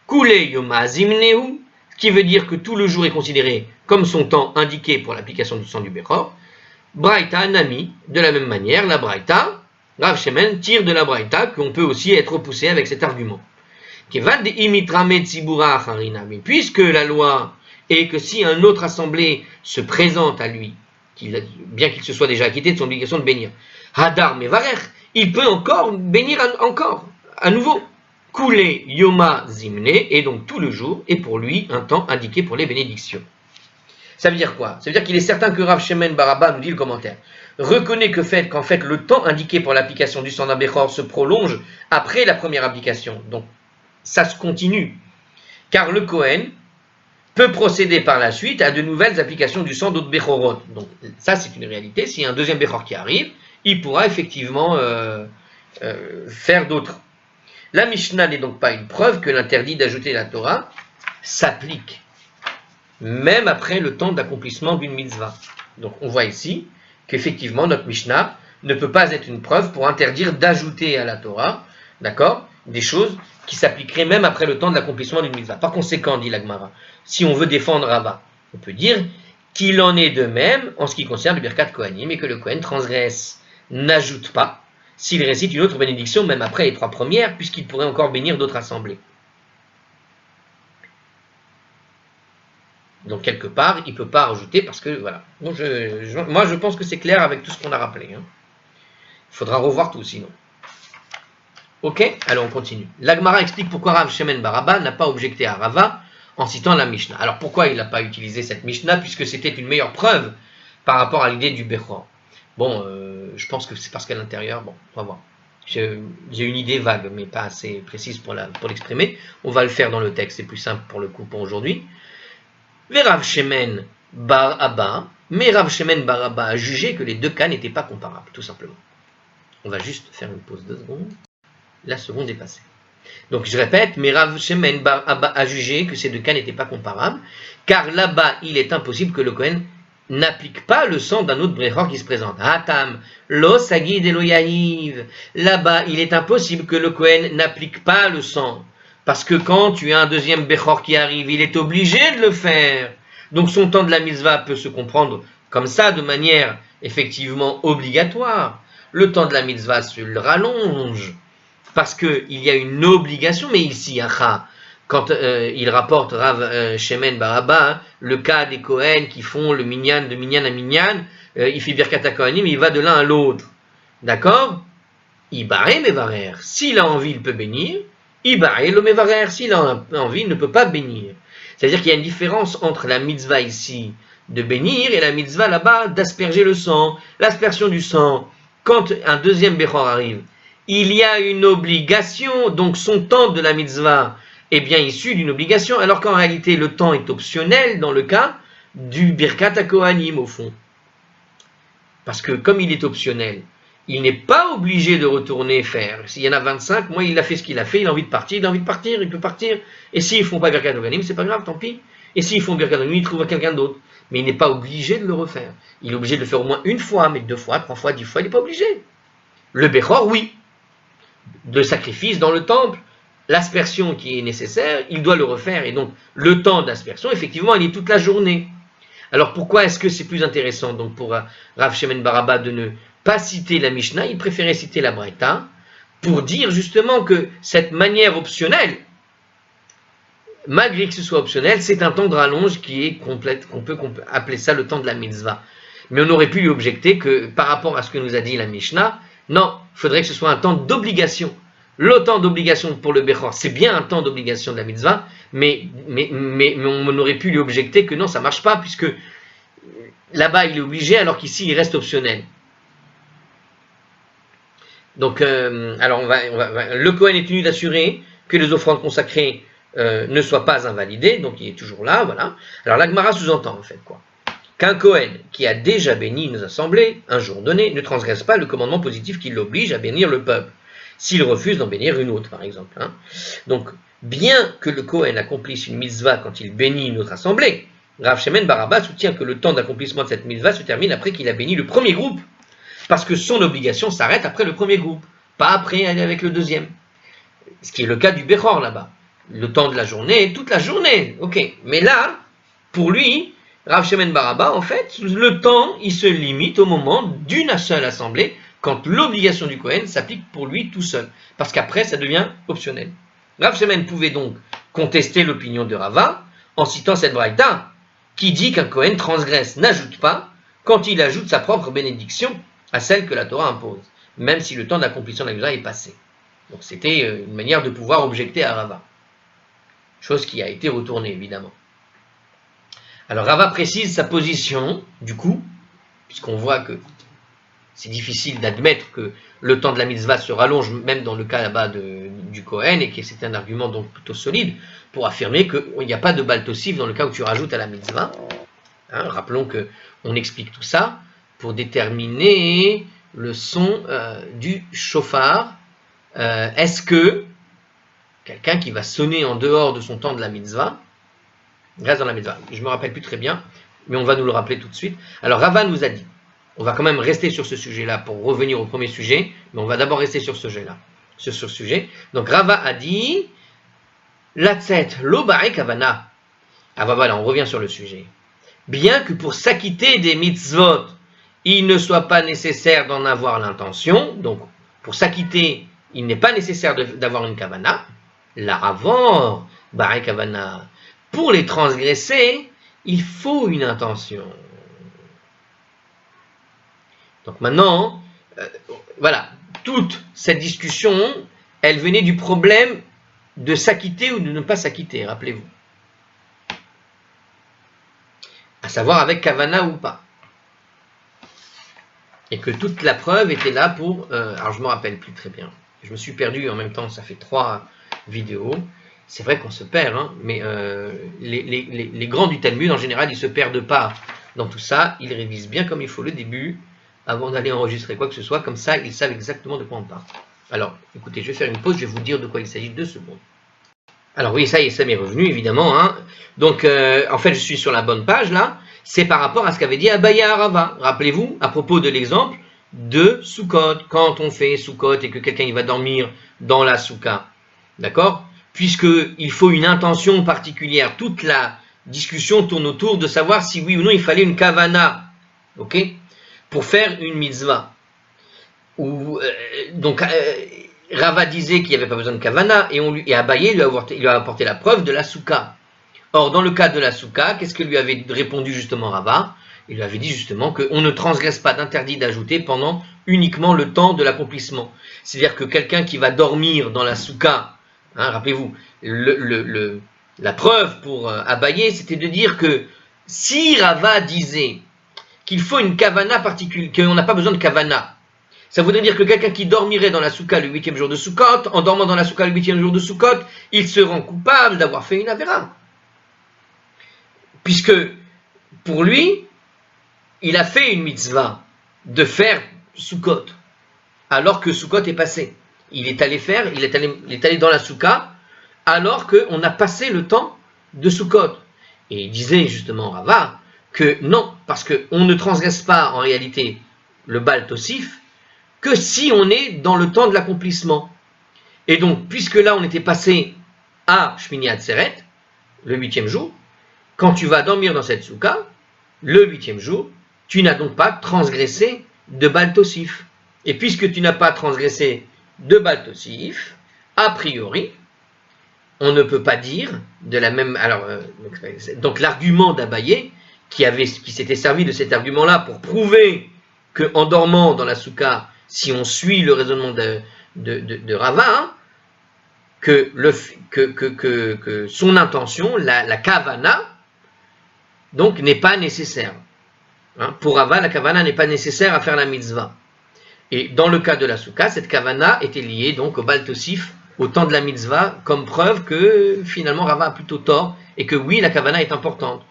Koulé Yoma Zimneu, qui veut dire que tout le jour est considéré comme son temps indiqué pour l'application du sang du Bechor. Braïta Nami, de la même manière, la Braïta, Rav Shemen tire de la Braïta qu'on peut aussi être repoussé avec cet argument. Puisque la loi est que si un autre assemblée se présente à lui, bien qu'il se soit déjà acquitté de son obligation de bénir, Hadar Mevarech, il peut encore bénir à nouveau. Koulé Yoma Zimne, et donc tout le jour est pour lui un temps indiqué pour les bénédictions. Ça veut dire quoi? Ça veut dire qu'il est certain que Rav Shemen Baraba, nous dit le commentaire, reconnaît qu'en fait le temps indiqué pour l'application du sang d'un Bechor se prolonge après la première application. Donc ça se continue. Car le Kohen peut procéder par la suite à de nouvelles applications du sang d'autres Bechorot. Donc ça c'est une réalité. S'il y a un deuxième Bechor qui arrive, il pourra effectivement faire d'autres. La Mishnah n'est donc pas une preuve que l'interdit d'ajouter la Torah s'applique, même après le temps d'accomplissement d'une mitzvah. Donc on voit ici qu'effectivement notre Mishnah ne peut pas être une preuve pour interdire d'ajouter à la Torah, d'accord, des choses qui s'appliqueraient même après le temps de l'accomplissement d'une mitzvah. Par conséquent, dit l'Agmara, si on veut défendre Rava, on peut dire qu'il en est de même en ce qui concerne le Birkat Kohanim et que le Kohen transgresse, n'ajoute pas, s'il récite une autre bénédiction même après les 3 premières, puisqu'il pourrait encore bénir d'autres assemblées. Donc quelque part, il ne peut pas rajouter parce que voilà. Donc moi je pense que c'est clair avec tout ce qu'on a rappelé. Il faudra revoir tout sinon. Ok, alors on continue. L'Agmara explique pourquoi Rav Shemen bar Abba n'a pas objecté à Rava en citant la Mishnah. Alors pourquoi il n'a pas utilisé cette Mishnah, puisque c'était une meilleure preuve par rapport à l'idée du Bechor. Bon, je pense que c'est parce qu'à l'intérieur, bon, on va voir. J'ai une idée vague, mais pas assez précise pour l'exprimer. On va le faire dans le texte, c'est plus simple pour le coup pour aujourd'hui. Rav Shemen bar Abba, mais Rav Shemen bar Abba a jugé que les deux cas n'étaient pas comparables, tout simplement. On va juste faire une pause de 2 secondes. La seconde est passée. Donc je répète, mais Rav Shemen bar Abba a jugé que ces deux cas n'étaient pas comparables, car là-bas, il est impossible que le Kohen n'applique pas le sang d'un autre Brechor qui se présente. Hatam, lo sagid elo yahiv. Là-bas, il est impossible que le Kohen n'applique pas le sang. Parce que quand tu as un deuxième Bechor qui arrive, il est obligé de le faire. Donc son temps de la mitzvah peut se comprendre comme ça, de manière effectivement obligatoire. Le temps de la mitzvah se le rallonge, parce qu'il y a une obligation, mais ici, quand il rapporte Rav Shemen bar Abba, le cas des Kohen qui font le minyan de minyan à minyan, il fait Birkat HaKohanim, il va de l'un à l'autre. D'accord? Ibaré mevarer. S'il a envie, il peut bénir. Ibaré le mevarer. S'il a envie, il ne peut pas bénir. C'est-à-dire qu'il y a une différence entre la mitzvah ici de bénir et la mitzvah là-bas d'asperger le sang. L'aspersion du sang, quand un deuxième Bechor arrive, il y a une obligation, donc son temps de la mitzvah est bien issu d'une obligation, alors qu'en réalité le temps est optionnel dans le cas du Birkat HaKohanim au fond. Parce que comme il est optionnel, il n'est pas obligé de retourner faire. S'il y en a 25, moi il a fait ce qu'il a fait, il a envie de partir, il peut partir. Et s'ils ne font pas Birkat HaKohanim, c'est pas grave, tant pis. Et s'ils font Birkat HaKohanim, ils trouvent quelqu'un d'autre. Mais il n'est pas obligé de le refaire. Il est obligé de le faire au moins une fois, mais 2 fois, 3 fois, 10 fois, il n'est pas obligé. Le Bechor, oui. De sacrifice dans le temple, l'aspersion qui est nécessaire, il doit le refaire. Et donc, le temps d'aspersion, effectivement, il est toute la journée. Alors, pourquoi est-ce que c'est plus intéressant donc pour Rav Shemen bar Abba de ne pas citer la Mishnah, il préférait citer la Braïta pour dire justement que cette manière optionnelle, malgré que ce soit optionnel, c'est un temps de rallonge qui est complète, qu'on peut appeler ça le temps de la mitzvah. Mais on aurait pu lui objecter que par rapport à ce que nous a dit la Mishnah, non, il faudrait que ce soit un temps d'obligation. Le temps d'obligation pour le Bechor, c'est bien un temps d'obligation de la mitzvah, mais on aurait pu lui objecter que non, ça ne marche pas, puisque là-bas il est obligé, alors qu'ici il reste optionnel. Donc, alors le Kohen est tenu d'assurer que les offrandes consacrées ne soient pas invalidées, donc il est toujours là, voilà. Alors la Gemara sous-entend en fait quoi? Qu'un Kohen qui a déjà béni nos assemblées, un jour donné, ne transgresse pas le commandement positif qui l'oblige à bénir le peuple, s'il refuse d'en bénir une autre, par exemple. Donc, bien que le Kohen accomplisse une mitzvah quand il bénit notre assemblée, Rav Shemen bar Abba soutient que le temps d'accomplissement de cette mitzvah se termine après qu'il a béni le premier groupe, parce que son obligation s'arrête après le premier groupe, pas après aller avec le deuxième. Ce qui est le cas du Bechor là-bas. Le temps de la journée, toute la journée, ok. Mais là, pour lui, Rav Shemen bar Abba, en fait, le temps, il se limite au moment d'une seule assemblée, quand l'obligation du Kohen s'applique pour lui tout seul. Parce qu'après, ça devient optionnel. Rav Shemen pouvait donc contester l'opinion de Rava en citant cette braïta qui dit qu'un Kohen transgresse, n'ajoute pas, quand il ajoute sa propre bénédiction à celle que la Torah impose, même si le temps d'accomplissement de la mitzvah est passé. Donc c'était une manière de pouvoir objecter à Rava. Chose qui a été retournée, évidemment. Alors Rava précise sa position, du coup, puisqu'on voit que c'est difficile d'admettre que le temps de la mitzvah se rallonge, même dans le cas là-bas du Kohen, et que c'est un argument donc plutôt solide pour affirmer qu'il n'y a pas de bal tossif dans le cas où tu rajoutes à la mitzvah. Rappelons qu'on explique tout ça pour déterminer le son du shofar. Est-ce que quelqu'un qui va sonner en dehors de son temps de la mitzvah reste dans la mitzvah? Je ne me rappelle plus très bien, mais on va nous le rappeler tout de suite. Alors Rava nous a dit, on va quand même rester sur ce sujet-là pour revenir au premier sujet, mais on va d'abord rester sur ce sujet-là. sur ce sujet. Donc Rava a dit Latzet lo ba'e kavana. Ah bah voilà, on revient sur le sujet. Bien que pour s'acquitter des mitzvot, il ne soit pas nécessaire d'en avoir l'intention, donc pour s'acquitter, il n'est pas nécessaire d'avoir une kavana. L'aravor, ba'e kavana. Pour les transgresser, il faut une intention. Donc maintenant, voilà, toute cette discussion, elle venait du problème de s'acquitter ou de ne pas s'acquitter, rappelez-vous. À savoir avec kavana ou pas. Et que toute la preuve était là pour... alors je ne me rappelle plus très bien. Je me suis perdu en même temps, ça fait 3 vidéos. C'est vrai qu'on se perd, hein, mais les grands du Talmud, en général, ils ne se perdent pas dans tout ça. Ils révisent bien comme il faut le début, avant d'aller enregistrer quoi que ce soit. Comme ça, ils savent exactement de quoi on parle. Alors, écoutez, je vais faire une pause, je vais vous dire de quoi il s'agit 2 secondes. Alors oui, ça y est, ça m'est revenu, évidemment. Hein. Donc, en fait, je suis sur la bonne page, là. C'est par rapport à ce qu'avait dit Abaye à Rava. Rappelez-vous, à propos de l'exemple de Sukkot. Quand on fait Sukkot et que quelqu'un il va dormir dans la Soukha. D'accord ? Puisqu'il faut une intention particulière. Toute la discussion tourne autour de savoir si oui ou non il fallait une kavana. Ok ? Pour faire une mitzvah. Donc, Rava disait qu'il n'y avait pas besoin de kavana et Abaye lui a apporté la preuve de la Soukha. Or, dans le cas de la Soukha, qu'est-ce que lui avait répondu justement Rava ? Il lui avait dit justement qu'on ne transgresse pas d'interdit d'ajouter pendant uniquement le temps de l'accomplissement. C'est-à-dire que quelqu'un qui va dormir dans la Soukha, hein, rappelez-vous, la preuve pour Abaye, c'était de dire que si Rava disait qu'il faut une kavana particulière, qu'on n'a pas besoin de kavana, ça voudrait dire que quelqu'un qui dormirait dans la Soukha le 8e jour de Sukkot, en dormant dans la Soukha le 8e jour de Sukkot, il se rend coupable d'avoir fait une avéra. Puisque, pour lui, il a fait une mitzvah de faire Sukkot, alors que Sukkot est passé. Il est allé dans la Soukha, alors qu'on a passé le temps de Sukkot. Et il disait justement, Rava, que non, parce qu'on ne transgresse pas en réalité le Baal Tosif, que si on est dans le temps de l'accomplissement. Et donc, puisque là on était passé à Shmini Atzeret, le 8e jour, quand tu vas dormir dans cette soukha, le 8e jour, tu n'as donc pas transgressé de Baal Tosif. Et puisque tu n'as pas transgressé de Baal Tosif, a priori, on ne peut pas dire de la même... Alors, donc l'argument d'Abaye, qui s'était servi de cet argument-là pour prouver qu'en dormant dans la soukha, si on suit le raisonnement de Rava, hein, que son intention, la kavana, donc n'est pas nécessaire. Hein, pour Rava, la kavana n'est pas nécessaire à faire la mitzvah. Et dans le cas de la soukha, cette kavana était liée donc au Baal Tosif, au temps de la mitzvah, comme preuve que finalement Rava a plutôt tort, et que oui, la kavana est importante.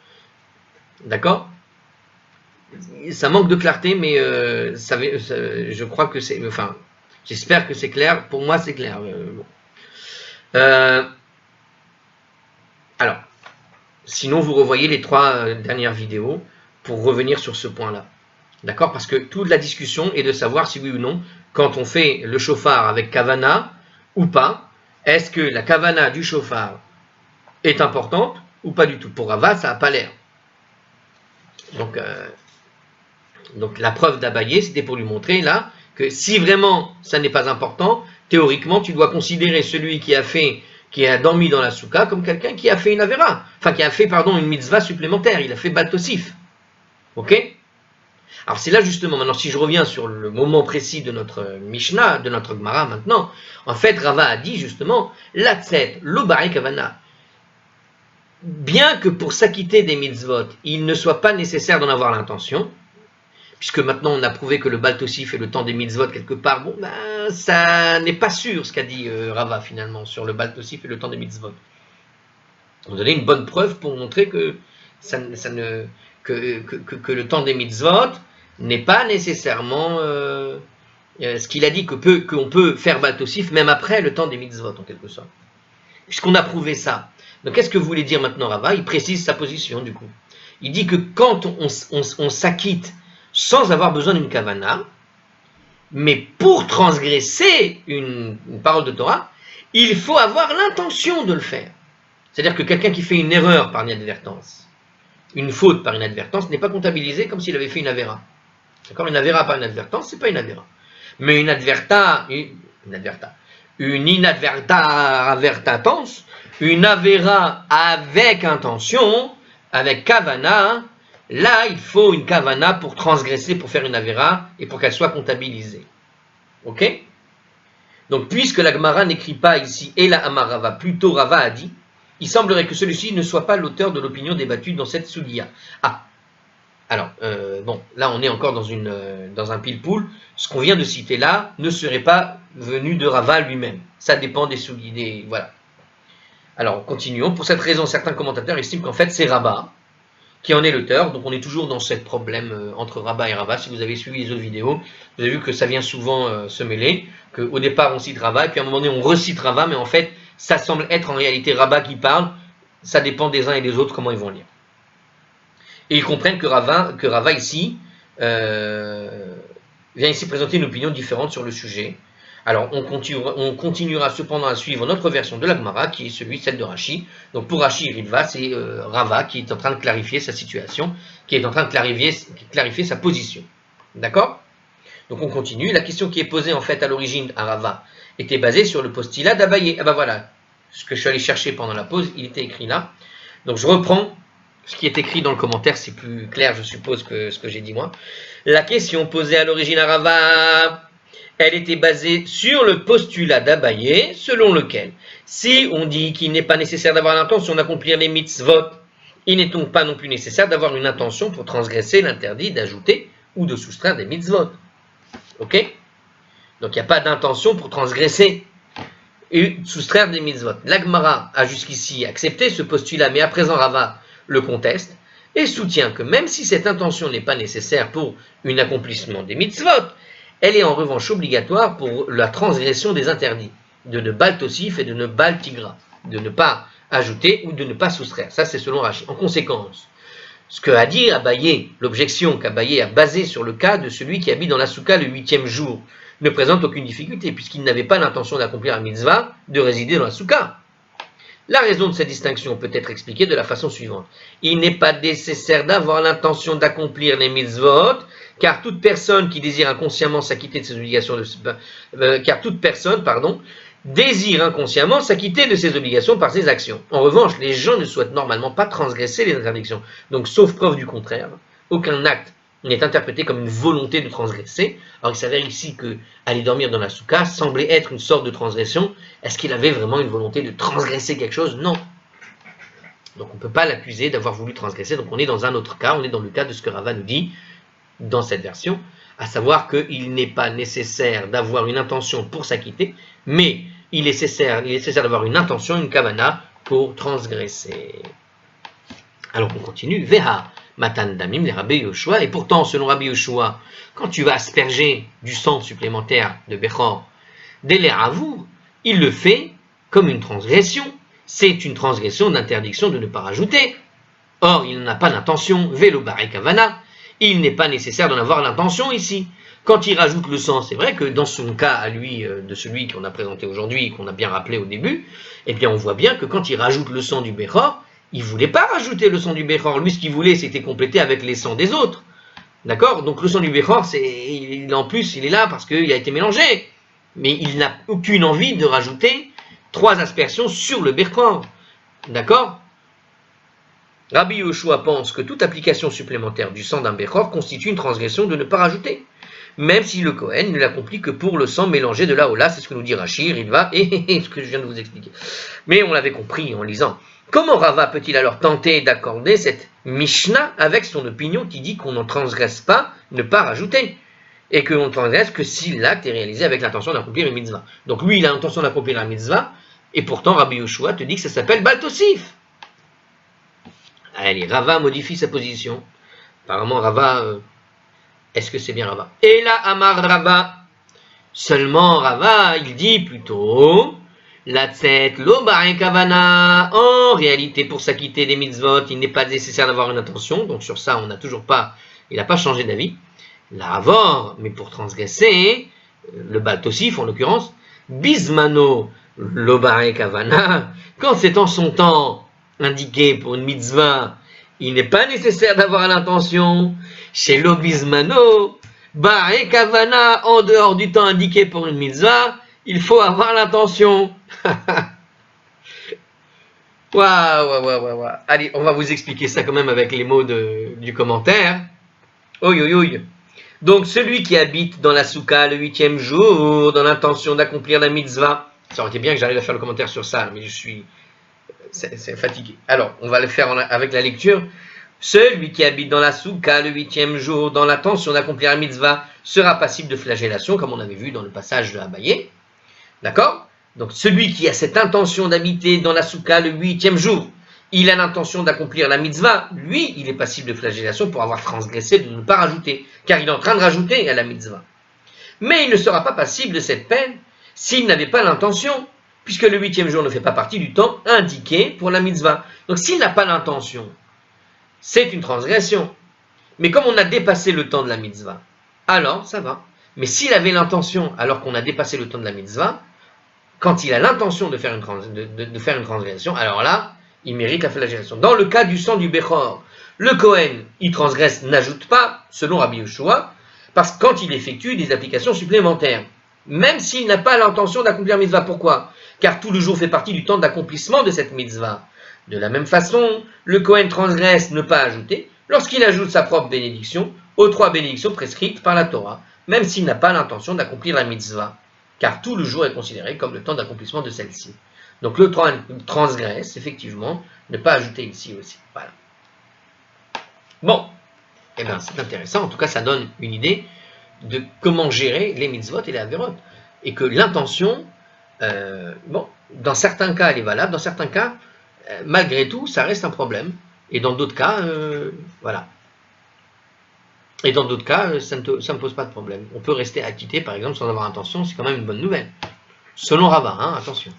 D'accord ? Ça manque de clarté, mais je crois que c'est... Enfin, j'espère que c'est clair. Pour moi, c'est clair. Bon. Alors, sinon, vous revoyez les 3 dernières vidéos pour revenir sur ce point-là. D'accord ? Parce que toute la discussion est de savoir si oui ou non, quand on fait le shofar avec kavana ou pas, est-ce que la kavana du shofar est importante ou pas du tout ? Pour Rava, ça n'a pas l'air. Donc la preuve d'Abaye, c'était pour lui montrer là que si vraiment ça n'est pas important, théoriquement tu dois considérer celui qui a dormi dans la soukha comme quelqu'un qui a fait une avéra, enfin qui a fait une mitzvah supplémentaire, il a fait Baal Tosif. Ok ? Alors c'est là justement, maintenant si je reviens sur le moment précis de notre Mishnah, de notre Gemara maintenant, en fait Rava a dit justement Latzet lo ba'e kavana. Bien que pour s'acquitter des mitzvot, il ne soit pas nécessaire d'en avoir l'intention, puisque maintenant on a prouvé que le Baal Tosif est le temps des mitzvot quelque part, bon ben ça n'est pas sûr ce qu'a dit Rava finalement sur le Baal Tosif et le temps des mitzvot. On donnait une bonne preuve pour montrer que que le temps des mitzvot n'est pas nécessairement ce qu'il a dit qu'on peut faire Baal Tosif même après le temps des mitzvot en quelque sorte. Puisqu'on a prouvé ça. Donc qu'est-ce que voulait dire maintenant Rava ? Il précise sa position du coup. Il dit que quand on s'acquitte sans avoir besoin d'une kavana, Mais pour transgresser une parole de Torah, il faut avoir l'intention de le faire. C'est-à-dire que quelqu'un qui fait une erreur par inadvertance, une faute par inadvertance, n'est pas comptabilisé comme s'il avait fait une avéra. D'accord ? Une avéra par inadvertance, c'est pas une avéra. Mais une inadvertance, une avéra avec intention, avec kavana, là il faut une kavana pour transgresser, pour faire une avéra et pour qu'elle soit comptabilisée. Ok ? Donc puisque la Gemara n'écrit pas ici et la Amar Rava, plutôt Rava a dit, il semblerait que celui-ci ne soit pas l'auteur de l'opinion débattue dans cette souliya. Ah, alors, bon, là on est encore dans un pile-poule. Ce qu'on vient de citer là ne serait pas venu de Rava lui-même. Ça dépend des souliers, voilà. Alors, continuons. Pour cette raison, certains commentateurs estiment qu'en fait c'est Rabba qui en est l'auteur. Donc on est toujours dans ce problème entre Rabba et Rava. Si vous avez suivi les autres vidéos, vous avez vu que ça vient souvent se mêler, qu'au départ on cite Rava, et puis à un moment donné on recite Rava, mais en fait ça semble être en réalité Rabba qui parle. Ça dépend des uns et des autres comment ils vont lire. Et ils comprennent que Rava ici vient ici présenter une opinion différente sur le sujet. Alors on continuera cependant à suivre notre version de la Gemara, qui est celle de Rashi. Donc pour Rashi Ritva, c'est Rava qui est en train de clarifier sa situation, qui est en train de clarifier sa position. D'accord ? Donc on continue. La question qui est posée en fait à l'origine à Rava était basée sur le postulat d'Abaye. Ah ben voilà, ce que je suis allé chercher pendant la pause, il était écrit là. Donc je reprends ce qui est écrit dans le commentaire, c'est plus clair je suppose que ce que j'ai dit moi. La question posée à l'origine à Rava, elle était basée sur le postulat d'Abaye, selon lequel, si on dit qu'il n'est pas nécessaire d'avoir l'intention d'accomplir les mitzvot, il n'est donc pas non plus nécessaire d'avoir une intention pour transgresser l'interdit d'ajouter ou de soustraire des mitzvot. Ok ? Donc il n'y a pas d'intention pour transgresser et soustraire des mitzvot. La Gemara a jusqu'ici accepté ce postulat, mais à présent Rava le conteste et soutient que même si cette intention n'est pas nécessaire pour un accomplissement des mitzvot, elle est en revanche obligatoire pour la transgression des interdits, de ne bal tosif et de ne bal tigra, de ne pas ajouter ou de ne pas soustraire. Ça c'est selon Rashi. En conséquence, ce que a dit Abaye, l'objection qu'Abaye a basée sur le cas de celui qui habite dans la souka le 8e jour, ne présente aucune difficulté puisqu'il n'avait pas l'intention d'accomplir la mitzvah de résider dans la souka. La raison de cette distinction peut être expliquée de la façon suivante. Il n'est pas nécessaire d'avoir l'intention d'accomplir les mitzvot, car toute personne qui désire inconsciemment s'acquitter de ses obligations, désire inconsciemment s'acquitter de ses obligations par ses actions. En revanche, les gens ne souhaitent normalement pas transgresser les interdictions. Donc, sauf preuve du contraire, aucun acte n'est interprété comme une volonté de transgresser. Alors il s'avère ici que aller dormir dans la souka semblait être une sorte de transgression. Est-ce qu'il avait vraiment une volonté de transgresser quelque chose ? Non. Donc on ne peut pas l'accuser d'avoir voulu transgresser. Donc on est dans un autre cas, on est dans le cas de ce que Rava nous dit dans cette version, à savoir qu'il n'est pas nécessaire d'avoir une intention pour s'acquitter, mais il est nécessaire d'avoir une intention, une kavana, pour transgresser. Alors on continue. Veha Matan Damim, les Rabbi Yoshua, et pourtant, selon Rabbi Yoshua, quand tu vas asperger du sang supplémentaire de Bechor, délai à vous, il le fait comme une transgression. C'est une transgression d'interdiction de ne pas rajouter. Or, il n'a pas l'intention, Velo Barekavana, il n'est pas nécessaire d'en avoir l'intention ici. Quand il rajoute le sang, c'est vrai que dans son cas à lui, de celui qu'on a présenté aujourd'hui, qu'on a bien rappelé au début, eh bien on voit bien que quand il rajoute le sang du Bechor, il ne voulait pas rajouter le sang du Bechor. Lui, ce qu'il voulait, c'était compléter avec les sangs des autres. D'accord ? Donc le sang du Bechor, en plus, il est là parce qu'il a été mélangé. Mais il n'a aucune envie de rajouter 3 aspersions sur le Bechor. D'accord ? Rabbi Yoshua pense que toute application supplémentaire du sang d'un Bechor constitue une transgression de ne pas rajouter. Même si le Kohen ne l'accomplit que pour le sang mélangé de là au là, c'est ce que nous dit Rashi, Ritva, et ce que je viens de vous expliquer. Mais on l'avait compris en lisant. Comment Rava peut-il alors tenter d'accorder cette Mishnah avec son opinion qui dit qu'on n'en transgresse pas, ne pas rajouter, et qu'on ne transgresse que si l'acte est réalisé avec l'intention d'accomplir une mitzvah. Donc lui, il a l'intention d'accomplir la mitzvah, et pourtant Rabbi Yoshua te dit que ça s'appelle Bal Tosif. Allez, Rava modifie sa position. Apparemment, Rava, est-ce que c'est bien Rava ? Et là, Amar Rava. Seulement Rava, il dit plutôt... La tête, lo kavana. En réalité, pour s'acquitter des mitzvot, il n'est pas nécessaire d'avoir une intention. Donc sur ça, il n'a pas changé d'avis. La avor, mais pour transgresser, le Baal Tosif en l'occurrence, Bismano Lobare Kavana, quand c'est en son temps indiqué pour une mitzvah, il n'est pas nécessaire d'avoir l'intention. Chez l'Obismano, Bare Kavana, en dehors du temps indiqué pour une mitzvah, il faut avoir l'intention. Waouh. Allez, on va vous expliquer ça quand même avec les mots du commentaire. Oi. Donc, celui qui habite dans la soukha le 8e jour, dans l'intention d'accomplir la mitzvah. Ça aurait été bien que j'arrive à faire le commentaire sur ça, mais je suis c'est fatigué. Alors, on va le faire avec la lecture. Celui qui habite dans la soukha le 8e jour, dans l'intention d'accomplir la mitzvah, sera passible de flagellation, comme on avait vu dans le passage de Abaye. D'accord? Donc, celui qui a cette intention d'habiter dans la soukha le 8e jour, il a l'intention d'accomplir la mitzvah, lui, il est passible de flagellation pour avoir transgressé, de ne pas rajouter, car il est en train de rajouter à la mitzvah. Mais il ne sera pas passible de cette peine s'il n'avait pas l'intention, puisque le 8e jour ne fait pas partie du temps indiqué pour la mitzvah. Donc s'il n'a pas l'intention, c'est une transgression. Mais comme on a dépassé le temps de la mitzvah, alors ça va. Mais s'il avait l'intention, alors qu'on a dépassé le temps de la mitzvah, quand il a l'intention de faire une transgression, alors là, il mérite la flagellation. Dans le cas du sang du Bechor, le Kohen, il transgresse, n'ajoute pas, selon Rabbi Yoshua, parce que quand il effectue des applications supplémentaires, même s'il n'a pas l'intention d'accomplir la mitzvah. Pourquoi? Car tout le jour fait partie du temps d'accomplissement de cette mitzvah. De la même façon, le Kohen transgresse, ne pas ajouter, lorsqu'il ajoute sa propre bénédiction aux 3 bénédictions prescrites par la Torah, même s'il n'a pas l'intention d'accomplir la mitzvah, car tout le jour est considéré comme le temps d'accomplissement de celle-ci. Donc le transgresse, effectivement, ne pas ajouter ici aussi. Voilà. Bon, eh bien c'est intéressant, en tout cas ça donne une idée de comment gérer les mitzvot et les averot. Et que l'intention, dans certains cas elle est valable, dans certains cas, malgré tout, ça reste un problème. Et dans d'autres cas, voilà. Et dans d'autres cas, ça ne pose pas de problème. On peut rester acquitté, par exemple, sans avoir intention, c'est quand même une bonne nouvelle. Selon Rava, attention.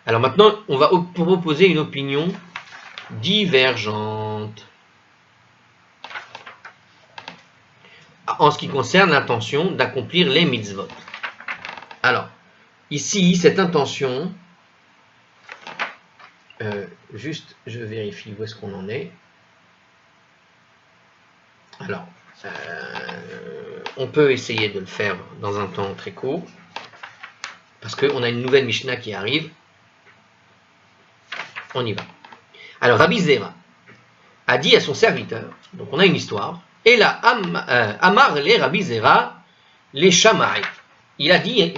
Alors maintenant, on va proposer une opinion divergente en ce qui concerne l'intention d'accomplir les mitzvot. Alors, ici, cette intention, juste, je vérifie où est-ce qu'on en est. Alors, on peut essayer de le faire dans un temps très court, parce qu'on a une nouvelle Mishnah qui arrive. On y va. Alors, Rabbi Zera a dit à son serviteur, donc on a une histoire, et là, Amar les Rabbi Zera, les Shammai. Il a dit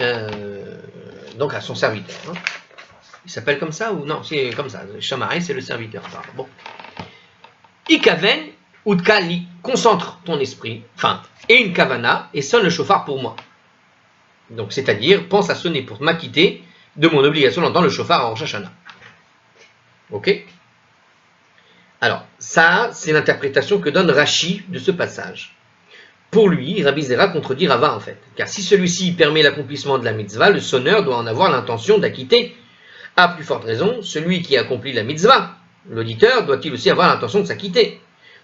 donc à son serviteur. Il s'appelle comme ça ou non? C'est comme ça. Shammai, c'est le serviteur. Bon. Ikaven Utkali, concentre ton esprit, et une kavana, et sonne le chauffard pour moi. Donc, c'est-à-dire, pense à sonner pour m'acquitter de mon obligation dans le chauffard en Rosh Hashanah. Ok? Alors, ça, c'est l'interprétation que donne Rashi de ce passage. Pour lui, Rabbi Zera contredit Rava en fait. Car si celui-ci permet l'accomplissement de la mitzvah, le sonneur doit en avoir l'intention d'acquitter. À plus forte raison, celui qui accomplit la mitzvah, l'auditeur, doit-il aussi avoir l'intention de s'acquitter.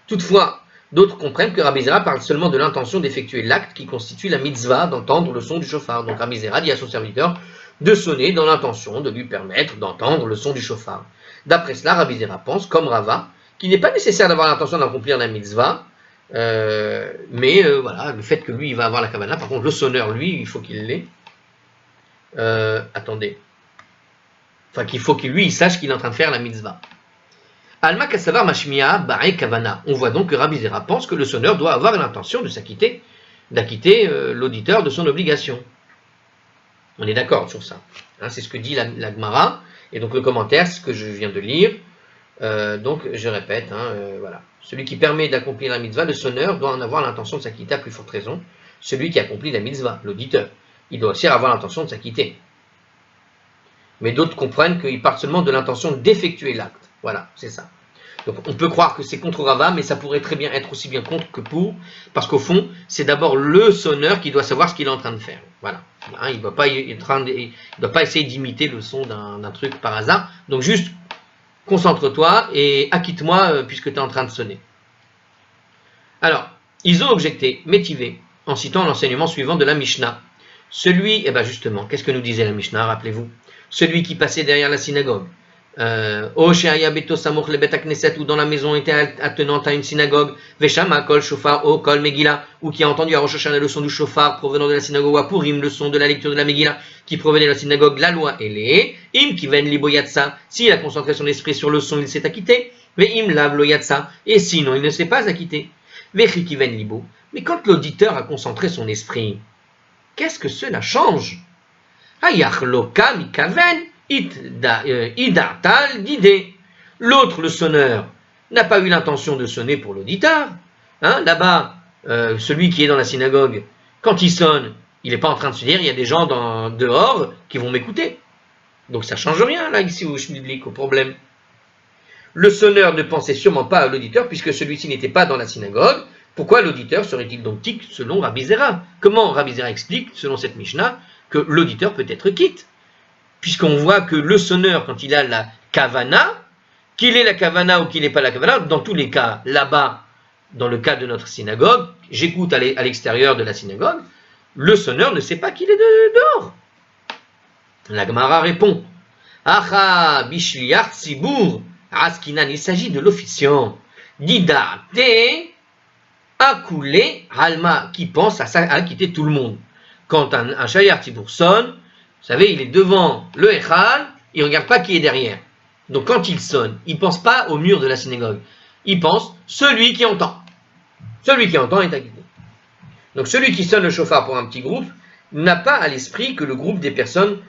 Toutefois, d'autres comprennent que Rabbi Zera parle seulement de l'intention d'effectuer l'acte qui constitue la mitzvah d'entendre le son du chauffard. Donc Rabbi Zera dit à son serviteur de sonner dans l'intention de lui permettre d'entendre le son du chauffard. D'après cela, Rabbi Zera pense, comme Rava, qu'il n'est pas nécessaire d'avoir l'intention d'accomplir la mitzvah, mais voilà, le fait que lui, il va avoir la kavana, par contre, le sonneur, lui, il faut qu'il l'ait. Attendez. Enfin, qu'il faut qu'il lui, il sache qu'il est en train de faire la mitzvah. Alma Kassavar Mashmiya Bare Kavana. On voit donc que Rabbi Zera pense que le sonneur doit avoir l'intention de s'acquitter, d'acquitter l'auditeur de son obligation. On est d'accord sur ça. C'est ce que dit la Gemara. Et donc le commentaire, c'est ce que je viens de lire. Donc je répète, voilà. Celui qui permet d'accomplir la mitzvah, le sonneur doit en avoir l'intention de s'acquitter à plus forte raison. Celui qui accomplit la mitzvah, l'auditeur, il doit aussi avoir l'intention de s'acquitter. Mais d'autres comprennent qu'il part seulement de l'intention d'effectuer l'acte. Voilà, c'est ça. Donc on peut croire que c'est contre Rava, mais ça pourrait très bien être aussi bien contre que pour, parce qu'au fond, c'est d'abord le sonneur qui doit savoir ce qu'il est en train de faire. Voilà. Il ne doit pas essayer d'imiter le son d'un truc par hasard. Donc juste, concentre-toi et acquitte-moi puisque tu es en train de sonner. Alors, ils ont objecté, métivé, en citant l'enseignement suivant de la Mishnah. Celui, justement, qu'est-ce que nous disait la Mishnah, rappelez-vous? Celui qui passait derrière la synagogue, ou dans la maison était attenante à une synagogue, Veshama kol shofar o kol Megillah, ou qui a entendu à Rosh Hashanah le son du shofar provenant de la synagogue, ou à Purim le son de la lecture de la Megillah qui provenait de la synagogue, la loi elle est im kiven libo yatsa, s'il a concentré son esprit sur le son, il s'est acquitté, ve im lav lo yatsa, et sinon il ne s'est pas acquitté, vechi kiven libo. Mais quand l'auditeur a concentré son esprit, qu'est-ce que cela change? Hayach loka mikaven idartal d'idée. L'autre, le sonneur, n'a pas eu l'intention de sonner pour l'auditeur. Là-bas, celui qui est dans la synagogue, quand il sonne, il n'est pas en train de se dire, il y a des gens dehors qui vont m'écouter. Donc ça ne change rien, là, ici, au Schmidlik, au problème. Le sonneur ne pensait sûrement pas à l'auditeur, puisque celui-ci n'était pas dans la synagogue. Pourquoi l'auditeur serait-il donc quitte selon Rabbi Zera? Comment Rabbi Zera explique, selon cette Mishnah, que l'auditeur peut être quitte? Puisqu'on voit que le sonneur, quand il a la kavana, qu'il ait la kavana ou qu'il n'ait pas la kavana, dans tous les cas, là-bas, dans le cas de notre synagogue, j'écoute à l'extérieur de la synagogue, le sonneur ne sait pas qu'il est dehors. La Gemara répond, Acha bishliach tzibur askinan, il s'agit de l'officiant, didate akoulé alma, qui pense à quitter tout le monde. Quand un shayar tzibur sonne, vous savez, il est devant le Echal, il ne regarde pas qui est derrière. Donc quand il sonne, il ne pense pas au mur de la synagogue. Il pense celui qui entend. Celui qui entend est acquitté. Donc celui qui sonne le chauffard pour un petit groupe n'a pas à l'esprit que le groupe des personnes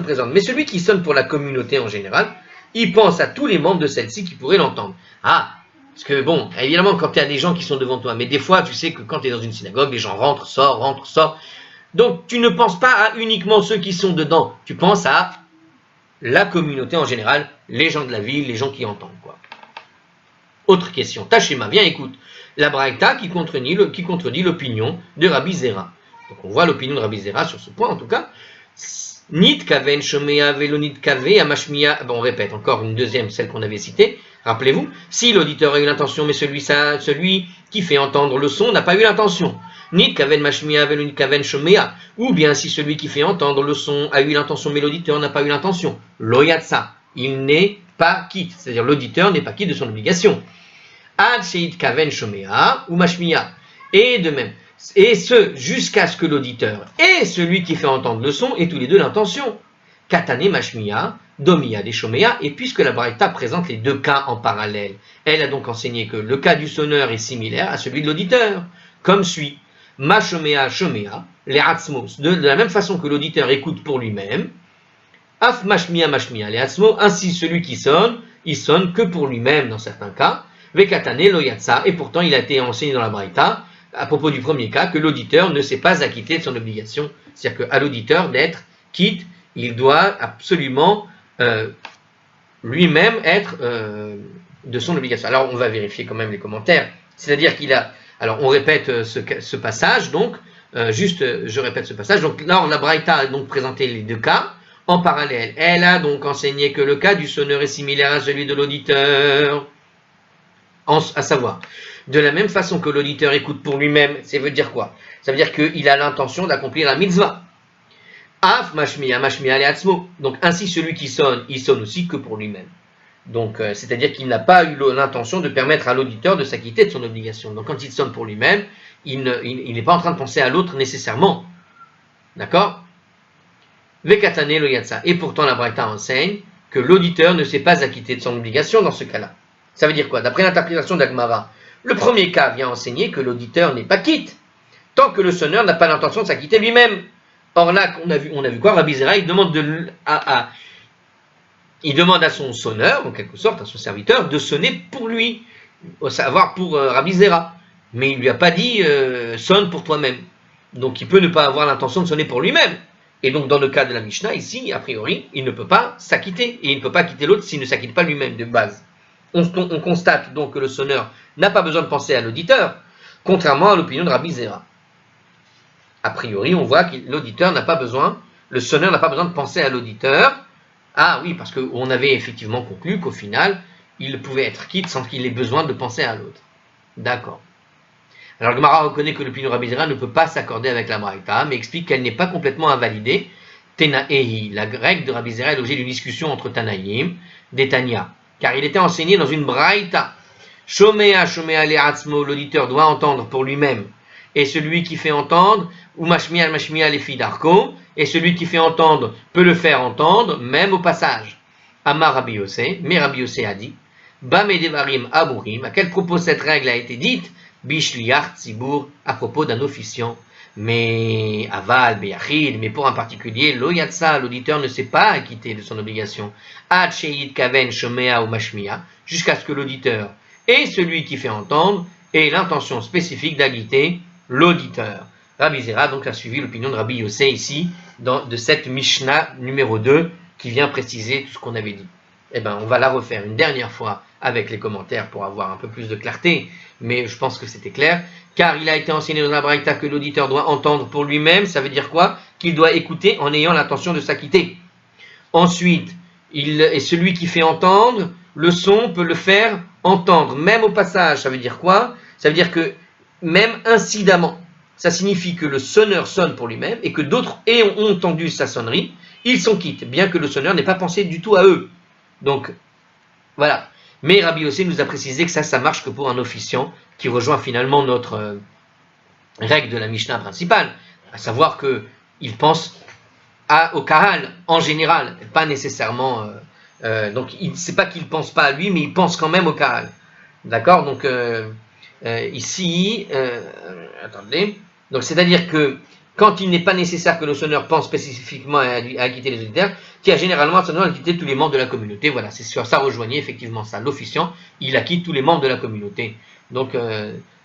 présentes. Mais celui qui sonne pour la communauté en général, il pense à tous les membres de celle-ci qui pourraient l'entendre. Parce que bon, évidemment quand il y a des gens qui sont devant toi, mais des fois tu sais que quand tu es dans une synagogue, les gens rentrent, sortent. Donc tu ne penses pas à uniquement ceux qui sont dedans, tu penses à la communauté en général, les gens de la ville, les gens qui entendent, quoi. Autre question, Tashema, viens écoute, la Braïta qui contredit l'opinion de Rabbi Zera. Donc on voit l'opinion de Rabbi Zera sur ce point en tout cas. Nit kaven shomea velo nit kave amashmia. Bon, on répète encore une deuxième, celle qu'on avait citée. Rappelez-vous, si l'auditeur a eu l'intention, mais celui qui fait entendre le son n'a pas eu l'intention. Nit kaven mashmia velo nit kaven shomea. Ou bien si celui qui fait entendre le son a eu l'intention, mais l'auditeur n'a pas eu l'intention. Loyatsa, il n'est pas quitte. C'est-à-dire l'auditeur n'est pas quitte de son obligation. Ad sheit kaven shomea ou mashmia. Et de même. Et ce, jusqu'à ce que l'auditeur et celui qui fait entendre le son aient tous les deux l'intention. Katane mashmiya, domiya de shomeya, et puisque la Braïta présente les deux cas en parallèle, elle a donc enseigné que le cas du sonneur est similaire à celui de l'auditeur, comme suit. Ma shomeya shomeya, les atzmos, de la même façon que l'auditeur écoute pour lui-même, af mashmiya mashmiya, les atzmos, ainsi celui qui sonne, il sonne que pour lui-même dans certains cas, vekatane loyatsa, et pourtant il a été enseigné dans la Braïta, à propos du premier cas, que l'auditeur ne s'est pas acquitté de son obligation. C'est-à-dire qu'à l'auditeur d'être quitte, il doit absolument lui-même être de son obligation. Alors on va vérifier quand même les commentaires. C'est-à-dire qu'il a... Alors on répète ce passage, donc, je répète ce passage. Donc là, la Braïta a donc présenté les deux cas en parallèle. Elle a donc enseigné que le cas du sonneur est similaire à celui de l'auditeur. À savoir, de la même façon que l'auditeur écoute pour lui-même, ça veut dire quoi? Ça veut dire qu'il a l'intention d'accomplir la mitzvah. Af mashmiya mashmiya le'atzmo. Donc ainsi celui qui sonne, il sonne aussi que pour lui-même. Donc c'est-à-dire qu'il n'a pas eu l'intention de permettre à l'auditeur de s'acquitter de son obligation. Donc quand il sonne pour lui-même, il n'est pas en train de penser à l'autre nécessairement. D'accord? Vekatane lo yatsa. Et pourtant la Braïta enseigne que l'auditeur ne s'est pas acquitté de son obligation dans ce cas-là. Ça veut dire quoi? D'après l'interprétation d'Agmara, le premier cas vient enseigner que l'auditeur n'est pas quitte, tant que le sonneur n'a pas l'intention de s'acquitter lui-même. Or là, on a vu quoi? Rabbi Zera, il demande à son sonneur, en quelque sorte, à son serviteur, de sonner pour lui, au savoir pour Rabbi Zera. Mais il ne lui a pas dit sonne pour toi-même. Donc il peut ne pas avoir l'intention de sonner pour lui-même. Et donc dans le cas de la Mishnah, ici, a priori, il ne peut pas s'acquitter. Et il ne peut pas quitter l'autre s'il ne s'acquitte pas lui-même de base. On constate donc que le sonneur n'a pas besoin de penser à l'auditeur, contrairement à l'opinion de Rabbi Zera. A priori, on voit que le sonneur n'a pas besoin de penser à l'auditeur. Ah oui, parce qu'on avait effectivement conclu qu'au final, il pouvait être quitte sans qu'il ait besoin de penser à l'autre. D'accord. Alors Gemara reconnaît que l'opinion Rabbi Zera ne peut pas s'accorder avec la Braïta, mais explique qu'elle n'est pas complètement invalidée. Tenaehi, la règle de Rabbi Zera est l'objet d'une discussion entre Tanaïm, des Tanya, car il était enseigné dans une Braïta. Shomea le'atzmo, l'auditeur doit entendre pour lui-même, et celui qui fait entendre, ou mashmiya lefi darko, et celui qui fait entendre peut le faire entendre, même au passage. Amar Rabbi Yossé, mais Rabbi Yossé a dit, Bame devarim aburim, à quel propos cette règle a été dite? Bishliach tzibur, à propos d'un officiant. Mais aval, beyachid, mais pour un particulier, lo yatsa, l'auditeur ne s'est pas acquitté de son obligation. Ad sheid kaven shomea ou mashmiya, jusqu'à ce que l'auditeur et celui qui fait entendre ait l'intention spécifique d'acquitter l'auditeur. Rabbi Zera donc a suivi l'opinion de Rabbi Yossé ici, de cette Mishnah numéro 2, qui vient préciser tout ce qu'on avait dit. Eh bien, on va la refaire une dernière fois avec les commentaires pour avoir un peu plus de clarté, mais je pense que c'était clair. Car il a été enseigné dans la Braïta que l'auditeur doit entendre pour lui-même, ça veut dire quoi? Qu'il doit écouter en ayant l'intention de s'acquitter. Ensuite, et celui qui fait entendre, le son peut le faire entendre, même au passage. Ça veut dire quoi? Ça veut dire que même incidemment, ça signifie que le sonneur sonne pour lui-même et que d'autres ont entendu sa sonnerie, ils sont quittes, bien que le sonneur n'ait pas pensé du tout à eux. Donc, voilà. Mais Rabbi Yossé nous a précisé que ça marche que pour un officiant, qui rejoint finalement notre règle de la Mishnah principale, à savoir qu'il pense au Kahal en général, pas nécessairement. Donc, c'est pas qu'il ne pense pas à lui, mais il pense quand même au Kahal. D'accord? Donc, ici, attendez. Donc, c'est-à-dire que quand il n'est pas nécessaire que le sonneur pense spécifiquement à acquitter les auditeurs, qui a généralement un sonneur à acquitter tous les membres de la communauté. Voilà, c'est sur ça rejoignait effectivement ça. L'officiant, il acquitte tous les membres de la communauté. Donc,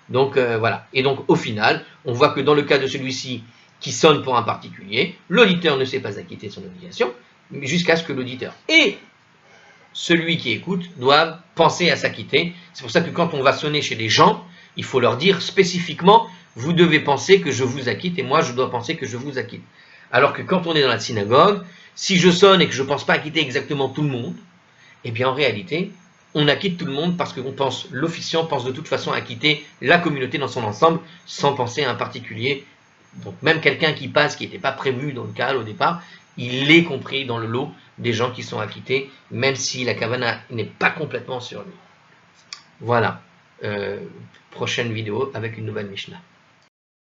voilà. Et donc, au final, on voit que dans le cas de celui-ci qui sonne pour un particulier, l'auditeur ne s'est pas acquitté de son obligation, jusqu'à ce que l'auditeur et celui qui écoute doivent penser à s'acquitter. C'est pour ça que quand on va sonner chez des gens, il faut leur dire spécifiquement, vous devez penser que je vous acquitte et moi je dois penser que je vous acquitte. Alors que quand on est dans la synagogue, si je sonne et que je ne pense pas acquitter exactement tout le monde, eh bien en réalité, on acquitte tout le monde parce que l'officiant pense de toute façon acquitter la communauté dans son ensemble sans penser à un particulier. Donc même quelqu'un qui passe, qui n'était pas prévu dans le cas au départ, il est compris dans le lot des gens qui sont acquittés, même si la kavana n'est pas complètement sur lui. Voilà. Prochaine vidéo avec une nouvelle Mishnah.